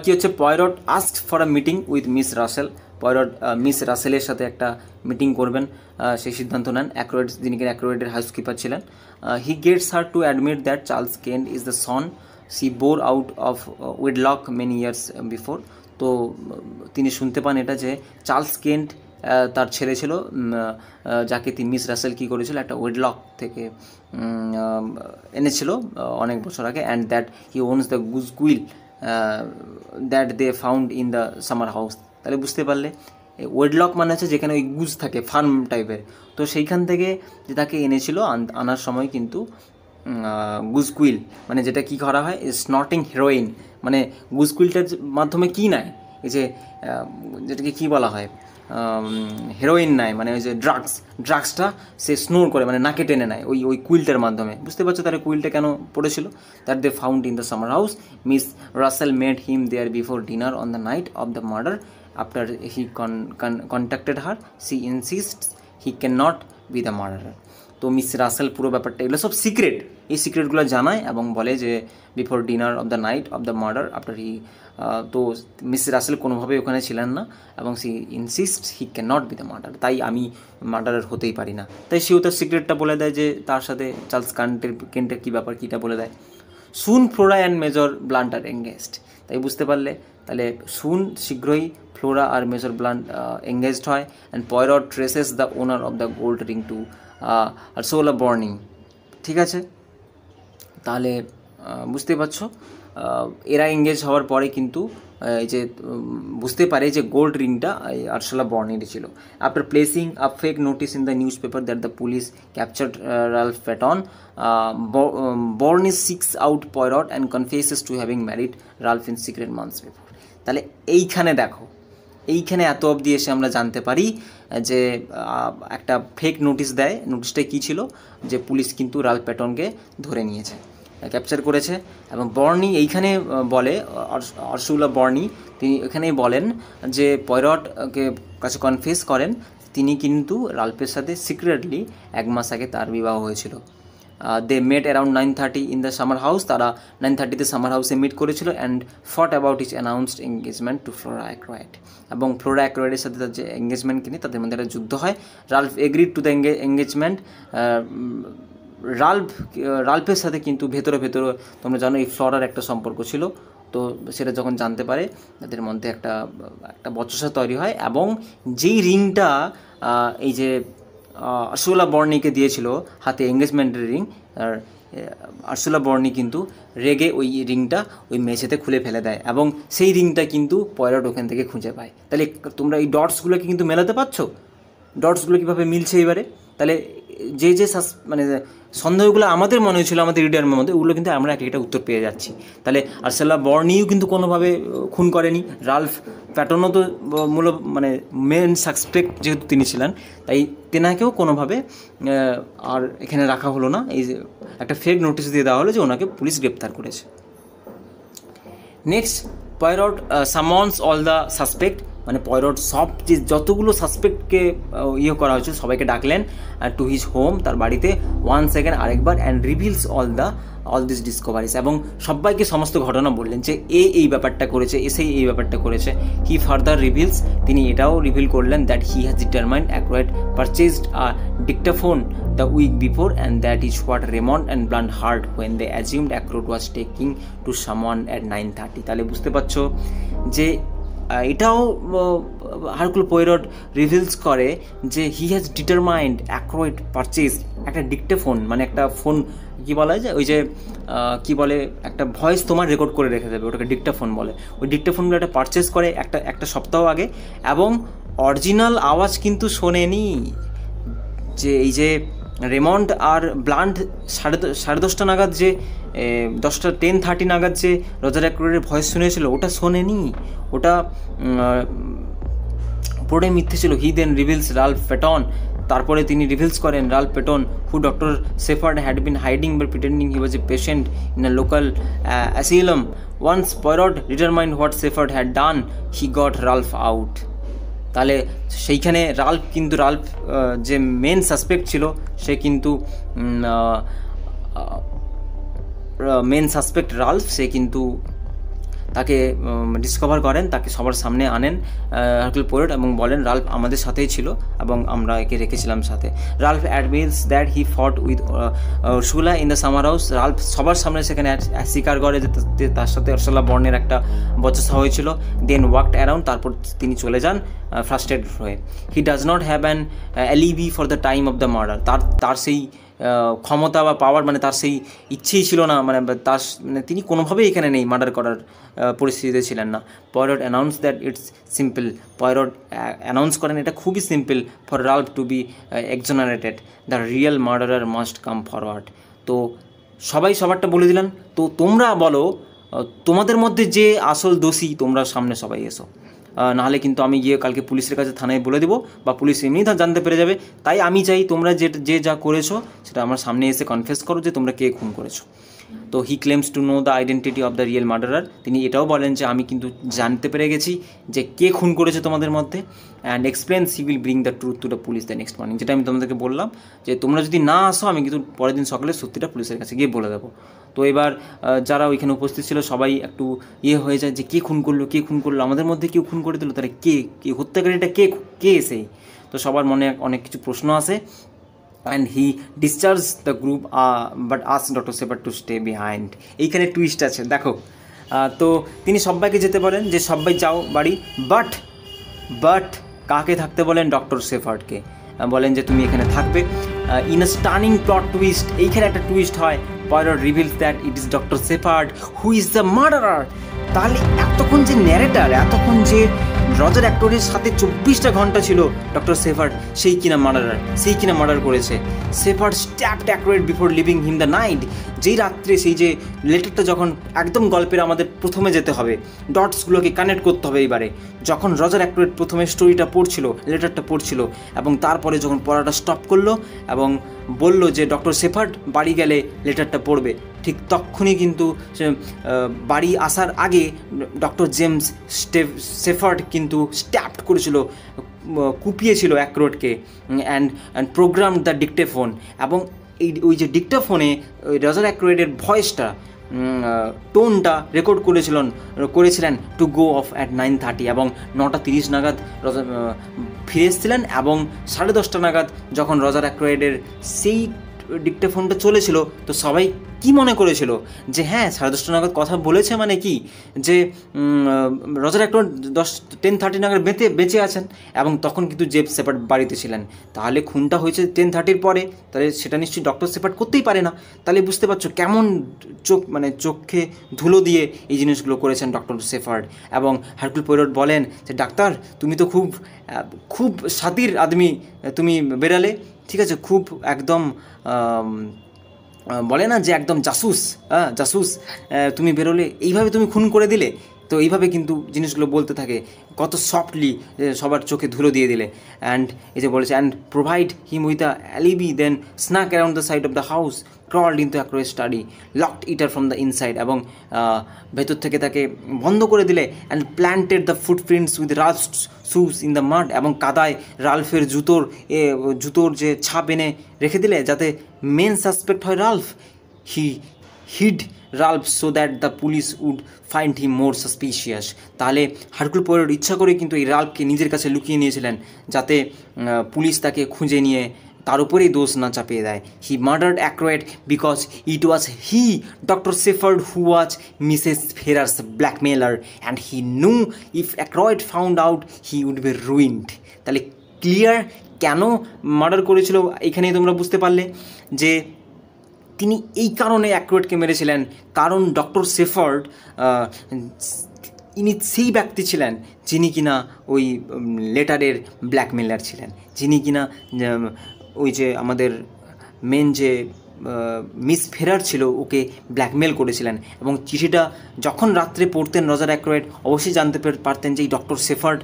কী হচ্ছে, Poirot asked for a meeting with Miss Russell. Poirot Miss রাসেলের সাথে একটা মিটিং করবেন সেই সিদ্ধান্ত নেন, অ্যাক্রয়েড, যিনি কিনা অ্যাক্রয়েডের হাউসকিপার ছিলেন। He gets her to admit that Charles Kent is the son she bore out of wedlock many years before. তো তিনি শুনতে পান এটা যে চার্লস কেন্ট তার ছেলে ছিল, যাকে মিস রাসেল কী করেছিল, একটা ওয়েডলক থেকে এনেছিল অনেক বছর আগে, and that he owns the goose quill that they found in the summer house. তাহলে বুঝতে পারলে ওয়েডলক মানে হচ্ছে যেখানে ওই গুজ থাকে, ফার্ম টাইপের, তো সেইখান থেকে যে তাকে এনেছিল, আনার সময় কিন্তু গুজকুইল মানে যেটা কী করা হয়, স্নটিং হেরোইন, মানে গুজকুইলটার মাধ্যমে কী নেয়, এই যে যেটাকে কী বলা হয়, হেরোইন নেয়, মানে ওই যে ড্রাগসটা সে স্নোর করে, মানে নাকে টেনে নেয় ওই কুইলটার মাধ্যমে। বুঝতে পারছো তারা কুইলটা কেন পড়েছিল? That they found in the summer house. Miss Russell made him there before dinner on the night of the murder. After he contacted her she insists he can not be the murderer. তো Miss Russell পুরো ব্যাপারটা, এগুলো সব secret, এই সিক্রেটগুলো জানায় এবং বলে যে before dinner of the night of the murder after he, তো মিস রাসেল কোনোভাবেই ওখানে ছিলেন না, এবং she insist he can not be the murder, তাই আমি মার্ডারার হতেই পারি না। তাই সেও তার সিক্রেটটা বলে দেয় যে তার সাথে চার্লস কেন্টের কী ব্যাপার, কীটা বলে দেয়। Soon Flora and major Blunt are engaged. তাই বুঝতে পারলে, তাহলে শীঘ্রই ফ্লোরা আর মেজর ব্লান্ট এঙ্গেজড হয়, and Poirot traces the owner of the gold ring to Ursula Bourne. ঠিক আছে, তাহলে বুঝতে পারছো এরা এঙ্গেজ হওয়ার পরে কিন্তু এই যে বুঝতে পারে যে গোল্ড রিংটা আরসুলা বর্নিংয়ের ছিল। After placing a fake notice in the newspaper that the police captured Ralph Paton, Bourne seeks out Poirot and confesses to having married Ralph in secret months before. তাহলে এইখানে দেখো, এইখানে এত অবধি এসে আমরা জানতে পারি যে একটা ফেক নোটিশ দেয়। নোটিশটা কী ছিল, যে পুলিশ কিন্তু রালফ প্যাটনকে ধরে নিয়েছে, ক্যাপচার করেছে, এবং বর্নি এইখানে বলে, আরসুলা বর্নি তিনি এখানেই বলেন যে পয়রটকে কাছে কনফেস করেন তিনি কিন্তু রালফের সাথে সিক্রেটলি 1 মাস আগে তার বিবাহ হয়েছিল। They met around 9:30 in the summer house. তারা 9:30-তে সামার হাউসে মিট করেছিল, and fought about his announced engagement to Flora Ackroyd. এবং ফ্লোরা অ্যাক্রয়েডের সাথে তার যে এঙ্গেজমেন্ট কিনে তাদের মধ্যে একটা যুদ্ধ হয়। Ralph agreed to the engagement. রালফের সাথে কিন্তু ভেতরে তোমরা জানো এই ফ্লোরার একটা সম্পর্ক ছিল, তো সেটা যখন জানতে পারে তাদের মধ্যে একটা বচসা তৈরি হয়, এবং যেই রিংটা এই যে আরসুলা বর্নিকে দিয়েছিল হাতে এঙ্গেজমেন্টের রিং, আর আরসুলা বর্নি কিন্তু রেগে ওই রিংটা ওই মেঝেতে খুলে ফেলে দেয় এবং সেই রিংটা কিন্তু পয়রট ওখান থেকে খুঁজে পায়। তাহলে তোমরা এই ডটসগুলোকে কিন্তু মেলাতে পারছো, ডটসগুলো কীভাবে মিলছে এবারে? তাহলে যে যে মানে সন্দেহগুলো আমাদের মনে হয়েছিল আমাদের রিডারের মধ্যে, ওগুলো কিন্তু আমরা একটা উত্তর পেয়ে যাচ্ছি। তাহলে আরসুলা বর্নিও কিন্তু কোনোভাবে খুন করেনি, রাল্ফ প্যাটনও তো মানে মেন সাসপেক্ট যেহেতু তিনি ছিলেন, তাই তেনাকেও কোনোভাবে আর এখানে রাখা হলো না। এই যে একটা ফেক নোটিশ দিয়ে দেওয়া হলো যে ওনাকে পুলিশ গ্রেপ্তার করেছে। Next, Poirot summons all the suspect, মানে পয়রট সব যে যতগুলো সাসপেক্টকে করা হয়েছিল সবাইকে ডাকলেন টু হিজ হোম, তার বাড়িতে ওয়ান সেকেন্ড আরেকবার, and reveals all this discoveries, এবং সবাইকে সমস্ত ঘটনা বললেন যে এই ব্যাপারটা করেছে, এই ব্যাপারটা করেছে। হি ফার্দার রিভিলস, তিনি এটাও রিভিল করলেন that he has determined accurate purchased a Dictaphone the week before, and that is what Raymond and Blunt heard when they assumed Aykroyd was taking to someone at 9:30. তাহলে বুঝতে পারছো যে এটাও হারকুল পয়রট reveals করে যে হি হ্যাজ ডিটারমাইন্ড অ্যাক্রয়েড পারচেজ একটা Dictaphone, মানে একটা ফোন কী বলা যায়, ওই যে কী বলে একটা ভয়েস তোমার রেকর্ড করে রেখে দেবে, ওটাকে ডিক্টাফোন বলে। ওই ডিক্টাফোনগুলো একটা পারচেজ করে একটা সপ্তাহ আগে, এবং অরিজিনাল আওয়াজ কিন্তু শোনেনি। যে এই যে রেমন্ড আর ব্লান্ট সাড়ে দশটা নাগাদ যে 10:30 নাগাদ যে রজার অ্যাক্রয়েডের ভয়েস শুনেছিল ওটা শোনেনি, ওটা পুরোটাই মিথ্যে ছিল। হি দেন রিভিলস রাল্ফ পেটন, তারপরে তিনি রিভিলস করেন Ralph Paton who doctor Sheppard had been hiding by pretending he was a patient in a local asylum. Once Poirot determined what Sheppard had done, he got Ralph out. তাহলে সেইখানে Ralph যে main suspect ছিল সে কিন্তু সে কিন্তু তাকে discover করেন, তাকে সবার সামনে আনেন হারকুল পয়রট এবং বলেন রাল্ফ আমাদের সাথেই ছিল এবং আমরা একে রেখেছিলাম সাথে। রাল্ফ অ্যাডমিটস দ্যাট হি ফট with Ursula in the summer house. Ralph সবার সামনে সেখানে স্বীকার করে যে তার সাথে উরসুলা বর্নের একটা বচসা হয়েছিল। দেন ওয়াকড অ্যারাউন্ড, তারপর তিনি চলে যান ফ্রাস্ট্রেটেড হয়ে। He does not have an alibi for the time of the murder. তার সেই ক্ষমতা বা পাওয়ার, মানে তার সেই ইচ্ছেই ছিল না, মানে তিনি কোনোভাবেই এখানে নেই, মার্ডার করার পরিস্থিতিতে ছিলেন না। Poirot announce that it's simple, Poirot announce করেন এটা খুবই simple for Ralph to be exonerated, the real murderer must come forward. তো সবাই সবারটা বলে দিলেন, তো তোমরা বলো তোমাদের মধ্যে যে আসল দোষী, তোমরা সামনে সবাই এসো, নাহলে কিন্তু আমি গিয়ে কালকে পুলিশের কাছে থানায় বলে দেবো, বা পুলিশ এমনি জানতে পেরে যাবে। তাই আমি চাই তোমরা যে যা করেছো সেটা আমার সামনে এসে কনফেস করো যে তোমরা কে খুন করেছো। তো he claims to know the identity of the real murderer, তিনি এটাও বলেন যে আমি কিন্তু জানতে পেরে গেছি যে কে খুন করেছে তোমাদের মধ্যে। And explains he will bring the truth to the police the next morning, যেটা আমি তোমাদেরকে বললাম যে তোমরা যদি না আসো আমি কিন্তু পরের দিন সকালে সত্যিটা পুলিশের কাছে গিয়ে বলে দেবো। তো এবার যারা ওইখানে উপস্থিত ছিল সবাই একটু হয়ে যায় যে কে খুন করলো, আমাদের মধ্যে কেউ খুন করে দিল, তাহলে কে হত্যাকারীটা কে সেই। তো সবার মনে অনেক কিছু প্রশ্ন আসে। And he discharge the group but ask doctor shepherd to stay behind. এইখানে টুইস্ট আছে দেখো। তো তিনি সবাইকে যেতে বলেন যে সবাই যাও বাড়ি, বাট কাকে থাকতে বলেন? ডক্টর সেফার্ডকে বলেন যে তুমি এখানে থাকবে। In a stunning plot twist, এইখানে একটা টুইস্ট হয়। Poirot reveals that it is doctor Sheppard who is the murderer. তাহলে এতক্ষণ যে ন্যারেটার, এতক্ষণ যে রজার অ্যাক্রয়েডের সাথে 24টা ঘন্টা ছিল ডক্টর সেফার্ড, সেই কিনা মার্ডার করেছে। Sheppard stabbed Ackroyd before leaving him the night. যেই রাত্রে সেই যে লেটারটা যখন একদম গল্পের আমাদের প্রথমে যেতে হবে, ডটসগুলোকে কানেক্ট করতে হবে এইবারে, যখন রজার অ্যাক্রয়েড প্রথমে লেটারটা পড়ছিল এবং তারপরে যখন পড়াটা স্টপ করলো এবং বলল যে ডক্টর সেফার্ড বাড়ি গেলে লেটারটা পড়বে, ঠিক তখনই কিন্তু বাড়ি আসার আগে ডক্টর জেমস সেফার্ড কিন্তু স্ট্যাপড করেছিল, কুপিয়েছিল অ্যাক্রয়েডকে, অ্যান্ড প্রোগ্রাম দ্য ডিক্টাফোন। এবং ওই যে ডিক্টাফোনে ওই রজার অ্যাক্রয়েডের ভয়েসটা, টোনটা রেকর্ড করেছিলেন টু গো অফ অ্যাট 9:30, এবং 9:30 নাগাদ ফিরে এসেছিলেন, এবং 10:30 নাগাদ যখন রজার অ্যাক্রয়েডের সেই ডিক্টাফোনটা চলেছিল তো সবাই কি মনে করেছিল যে হ্যাঁ 10:30 নাগাদ কথা বলেছে মানে কি যে রজার অ্যাক্রয়েড 10:30 নাগাদ বেঁচে আছেন, এবং তখন কিন্তু জেফ শেপার্ড বাড়িতে ছিলেন। তাহলে খুনটা হয়েছে 10:30 পরে, তাহলে সেটা নিশ্চয়ই ডক্টর শেপার্ড করতেই পারে না। তাহলে বুঝতে পারছো কেমন চোখে ধুলো দিয়ে এই জিনিসগুলো করেছেন ডক্টর শেপার্ড। এবং হারকুল পোয়ারট বলেন যে ডাক্তার তুমি তো খুব সাতির আদমি, তুমি বেরালে, ঠিক আছে, খুব একদম বলে না যে একদম জাসুস তুমি বেরোলে, এইভাবে তুমি খুন করে দিলে। তো এইভাবে কিন্তু জিনিসগুলো বলতে থাকে, কত সফটলি সবার চোখে ধুলো দিয়ে দিলে। অ্যান্ড এই যে বলেছে, and provide him with a alibi, then snuck around the side of the house, crawled in to Ackroyd study, locked it from the inside, এবং ভেতর থেকে তাকে বন্ধ করে দিলে। And planted the footprints with Ralph's shoes in the mud, এবং কাদায় রাল্ফের জুতোর যে ছাপ এনে রেখে দিলে যাতে মেন সাসপেক্ট হয় Ralph. He hid Ralph so that the police would find him more suspicious. তাহলে হারকুল পোয়ারট ইচ্ছা করে কিন্তু এই রাল্ফকে নিজের কাছে লুকিয়ে নিয়েছিলেন যাতে পুলিশ তাকে খুঁজে নিয়ে তার উপরেই দোষ না চাপিয়ে দেয়। He murdered Ackroyd because it was he, doctor Sheppard, who was Mrs Ferrars blackmailer, and he knew if Ackroyd found out he would be ruined. তাহলে ক্লিয়ার কেন মার্ডার করেছিল এখানেই তোমরা বুঝতে পারলে যে তিনি এই কারণে অ্যাক্রয়েডকে মেরেছিলেন, কারণ ডক্টর শেফার্ড ইনি সেই ব্যক্তি ছিলেন যিনি কিনা ওই লেটারের ব্ল্যাকমেলার ছিলেন, যিনি কিনা ওই যে আমাদের মেন যে মিস ফেরার ছিল ওকে ব্ল্যাকমেল করেছিলেন। এবং চিঠিটা যখন রাত্রে পড়তেন রজার অ্যাক্রয়েড অবশ্যই জানতে পারতেন যে এই ডক্টর শেফার্ড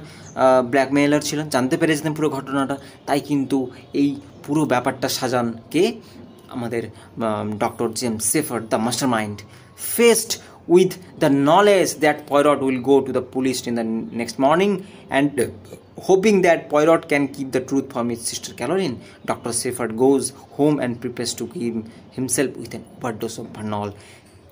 ব্ল্যাকমেলার ছিলেন, জানতে পেরেছিলেন পুরো ঘটনাটা। তাই কিন্তু এই পুরো ব্যাপারটা সাজান কে, আমাদের doctor James Sheppard, the master mind, faced with the knowledge that Poirot will go to the police in the next morning, and hoping that Poirot can keep the truth from his sister Caroline, Dr. Shepherd goes home and prepares to kill himself with an overdose of Vernol.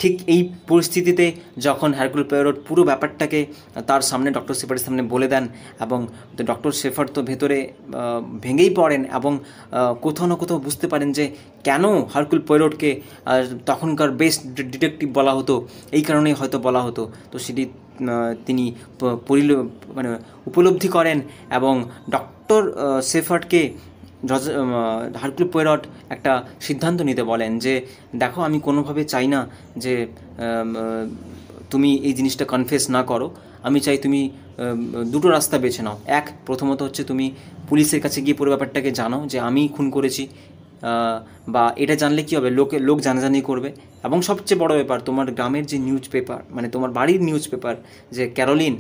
ঠিক এই পরিস্থিতিতে যখন হারকুল পোয়ারট পুরো ব্যাপারটাকে তার সামনে doctor শেফার্ডের সামনে বলে দেন, এবং ডক্টর শেফার্ড তো ভেতরে ভেঙেই পড়েন এবং কোথাও না কোথাও বুঝতে পারেন যে কেন হারকুল পোয়ারটকে তখনকার বেস্ট ডিটেকটিভ বলা হতো, এই কারণেই হয়তো বলা হতো। তো সেটি তিনি উপলব্ধি করেন, এবং ডক্টর শেফার্ডকে হারকুল পোয়ারট একটা সিদ্ধান্ত নিতে বলেন যে দেখো, আমি কোনোভাবে চাই না যে তুমি এই জিনিসটা কনফেস না করো, আমি চাই তুমি দুটো রাস্তা বেছে নাও। প্রথমত হচ্ছে তুমি পুলিশের কাছে গিয়ে পুরো ব্যাপারটাকে জানো যে আমি খুন করেছি, বা এটা জানলে কী হবে, লোক জানাজানি করবে, এবং সবচেয়ে বড় ব্যাপার তোমার গ্রামের যে নিউজ পেপার, মানে তোমার বাড়ির নিউজ পেপার যে ক্যারোলিন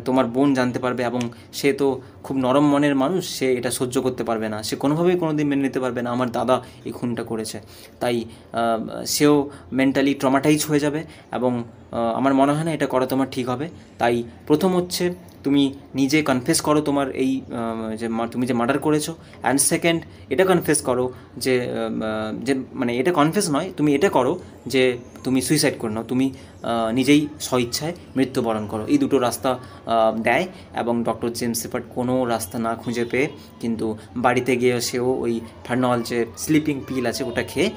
তোমার বোন জানতে পারবে, এবং সে তো খুব নরম মনের মানুষ, সে এটা সহ্য করতে পারবে না, সে কোনোভাবেই কোনোদিন মেনে নিতে পারবে না আমার দাদা এই খুনটা করেছে। তাই সেও মেন্টালি ট্রমাটাইজ হয়ে যাবে, এবং আমার মনে হয় না এটা করা তোমার ঠিক হবে। তাই প্রথম হচ্ছে তুমি নিজে কনফেস করো তোমার এই যে তুমি যে মার্ডার করেছো, অ্যান্ড সেকেন্ড এটা কনফেস করো যে মানে এটা কনফেস নয়, তুমি এটা করো যে তুমি সুইসাইড করে নাও, তুমি নিজেই স্বইচ্ছায় মৃত্যুবরণ করো। এই দুটো রাস্তা দেয়, এবং ডক্টর জেমস শেফার্ড কোনো রাস্তা না খুঁজে পেয়ে কিন্তু বাড়িতে গিয়ে সেও ওই ফার্নল যে স্লিপিং পিল আছে ওটা খেয়ে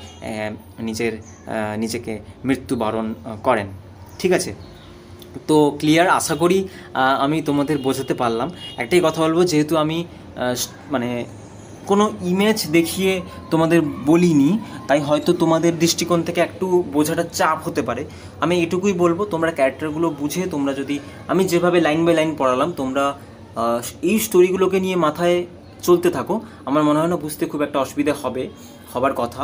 নিজেকে মৃত্যুবরণ করেন। ঠিক আছে, তো ক্লিয়ার, আশা করি আমি তোমাদের বোঝাতে পারলাম। একটাই কথা বলবো, যেহেতু আমি মানে কোনো ইমেজ দেখিয়ে তোমাদের বলিনি, তাই হয়তো তোমাদের দৃষ্টিকোণ থেকে একটু বোঝাটা চাপ হতে পারে। আমি এটুকুই বলবো, তোমরা ক্যারেক্টারগুলো বুঝে তোমরা যদি আমি যেভাবে লাইন বাই লাইন পড়ালাম তোমরা এই স্টোরিগুলোকে নিয়ে মাথায় চলতে থাকো, আমার মনে হয় না বুঝতে খুব একটা অসুবিধা হবার কথা।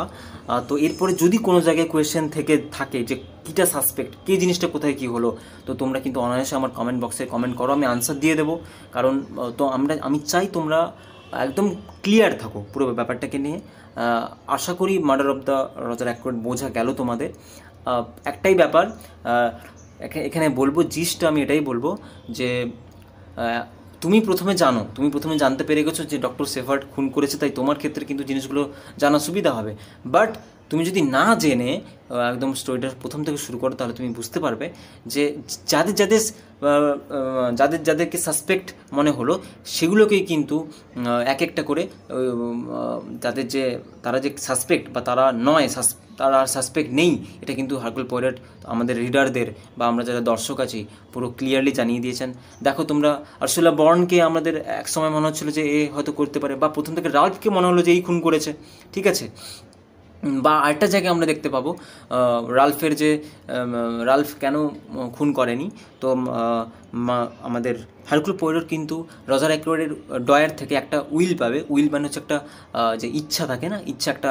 তো এরপরে যদি কোনো জায়গায় কোয়েশ্চেন থেকে থাকে যে কীটা সাসপেক্ট, কে জিনিসটা কোথায় কী হলো, তো তোমরা কিন্তু অনায়াসে আমার কমেন্ট বক্সে কমেন্ট করো, আমি আনসার দিয়ে দেবো। কারণ তো আমি চাই তোমরা একদম ক্লিয়ার থাকো পুরো ব্যাপারটাকে নিয়ে। আশা করি মার্ডার অফ দ্য রজার অ্যাক্রয়েড বোঝা গেল তোমাদের। একটাই ব্যাপার এখানে বলবো, জিসটা আমি এটাই বলবো যে তুমি প্রথমে জানতে পেরে গেছো যে ডক্টর শেফার্ড খুন করেছে, তাই তোমার ক্ষেত্রে কিন্তু জিনিসগুলো জানা সুবিধা হবে। বাট তুমি যদি না জেনে একদম স্টোরিটা প্রথম থেকে শুরু করো, তাহলে তুমি বুঝতে পারবে যে যাদেরকে সাসপেক্ট মনে হলো সেগুলোকেই কিন্তু এক একটা করে তারা যে সাসপেক্ট বা তারা নয়, তারা সাসপেক্ট নেই, এটা কিন্তু হারকুল পয়েরট আমাদের রিডারদের বা আমরা যারা দর্শক আছি পুরো ক্লিয়ারলি জানিয়ে দিয়েছেন। দেখো তোমরা আরসুলা বর্নকে আমাদের এক সময় মনে হচ্ছিলো যে এ হয়তো করতে পারে, বা প্রথম থেকে রাল্ফকে মনে হলো যে এই খুন করেছে, ঠিক আছে। বা আরেকটা জায়গায় আমরা দেখতে পাবো রাল্ফ কেন খুন করেনি। তো আমাদের হারকুল পয়েরট কিন্তু রজার অ্যাক্রয়েডের ডয়ার থেকে একটা উইল পাবে। উইল মানে হচ্ছে একটা যে ইচ্ছা থাকে না, ইচ্ছা একটা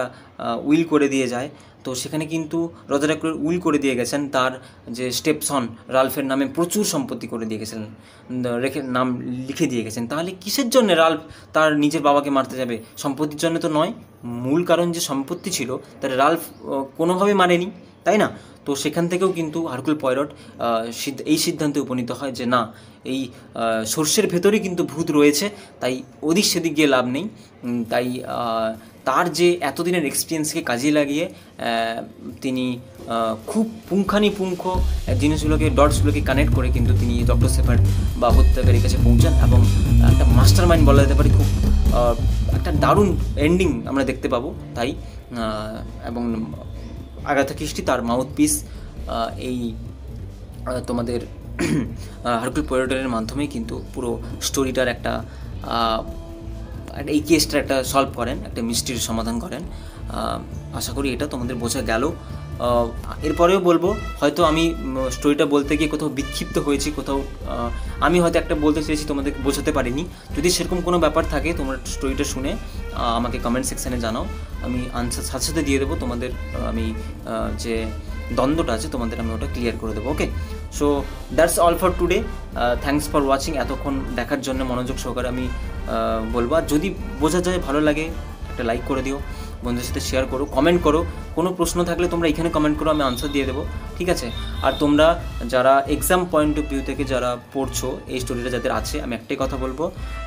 উইল করে দিয়ে যায়। তো সেখানে কিন্তু রজার অ্যাক্রয়েড উইল করে দিয়ে গেছেন তার যে স্টেপসন রাল্ফের নামে প্রচুর সম্পত্তি করে দিয়ে গেছিলেন, নাম লিখে দিয়ে গেছেন। তাহলে কিসের জন্য রাল্ফ তার নিজের বাবাকে মারতে যাবে? সম্পত্তির জন্য তো নয়, মূল কারণ যে সম্পত্তি ছিল তার রাল্ফ কোনোভাবে মানেনি, তাই না? তো সেখান থেকেও কিন্তু হারকুল পয়েরট এই সিদ্ধান্তে উপনীত হয় যে না, এই সর্ষের ভেতরেই কিন্তু ভূত রয়েছে, তাই ওদিক সেদিক গিয়ে লাভ নেই। তাই তার যে এতদিনের এক্সপিরিয়েন্সকে কাজে লাগিয়ে তিনি খুব পুঙ্খানুপুঙ্খ জিনিসগুলোকে, ডটসগুলোকে কানেক্ট করে কিন্তু তিনি ডক্টর শেপার্ড বা হত্যাকারীর কাছে পৌঁছান, এবং একটা মাস্টার মাইন্ড বলা যেতে পারে, খুব একটা দারুণ এন্ডিং আমরা দেখতে পাবো। তাই এবং আগাথা ক্রিস্টি তার মাউথপিস এই তোমাদের হারকুল পয়েরটের মাধ্যমেই কিন্তু পুরো স্টোরিটার একটা এই কেসটার একটা সলভ করেন, একটা মিস্ট্রির সমাধান করেন। আশা করি এটা তোমাদের বোঝা গেল। এরপরেও বলবো, হয়তো আমি স্টোরিটা বলতে গিয়ে কোথাও বিক্ষিপ্ত হয়েছি, কোথাও আমি হয়তো একটা বলতে চেয়েছি তোমাদেরকে বোঝাতে পারিনি। যদি সেরকম কোনো ব্যাপার থাকে তোমরা স্টোরিটা শুনে আমাকে কমেন্ট সেকশানে জানাও, আমি আনসার সাথে সাথে দিয়ে দেবো। তোমাদের আমি যে দ্বন্দ্বটা আছে তোমাদের আমি ওটা ক্লিয়ার করে দেবো। Okay, so that's all for today. Thanks for watching. এতক্ষণ দেখার জন্য মনোযোগ সহকারে আমি বলবো। আর যদি বোঝা যায়, ভালো লাগে, একটা লাইক করে দিও, বন্ধুদের সাথে শেয়ার করো, কমেন্ট করো। কোনো প্রশ্ন থাকলে তোমরা এখানে কমেন্ট করো, আমি আনসার দিয়ে দেবো, ঠিক আছে। আর তোমরা যারা এক্সাম পয়েন্ট অফ ভিউ থেকে যারা পড়ছো, এই স্টোরিটা যাদের আছে, আমি একটাই কথা বলবো,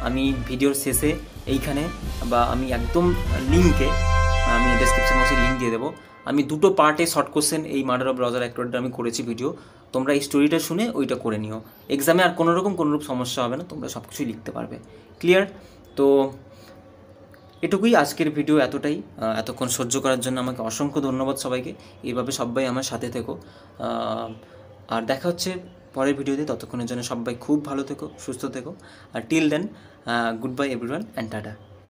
আমি ভিডিওর শেষে এইখানে বা আমি একদম লিঙ্কে, আমি ডেসক্রিপশন বক্সে লিঙ্ক দিয়ে দেবো। আমি 2টো পার্টে শর্ট কোশ্চেন এই মার্ডার অফ রজার অ্যাক্রয়েড আমি করেছি ভিডিও, তোমরা এই স্টোরিটা শুনে ওইটা করে নিও। এক্সামে আর কোনোরূপ সমস্যা হবে না, তোমরা সব কিছুই লিখতে পারবে। ক্লিয়ার? তো এটুকুই আজকের ভিডিও, এতটাই। এতক্ষণ সহ্য করার জন্য আমাকে অসংখ্য ধন্যবাদ সবাইকে। এইভাবে সবাই আমার সাথে থেকো, আর দেখা হচ্ছে পরের ভিডিওতে। ততক্ষণের জন্য সবাই খুব ভালো থেকো, সুস্থ থেকো। আর till then, good bye everyone and tata.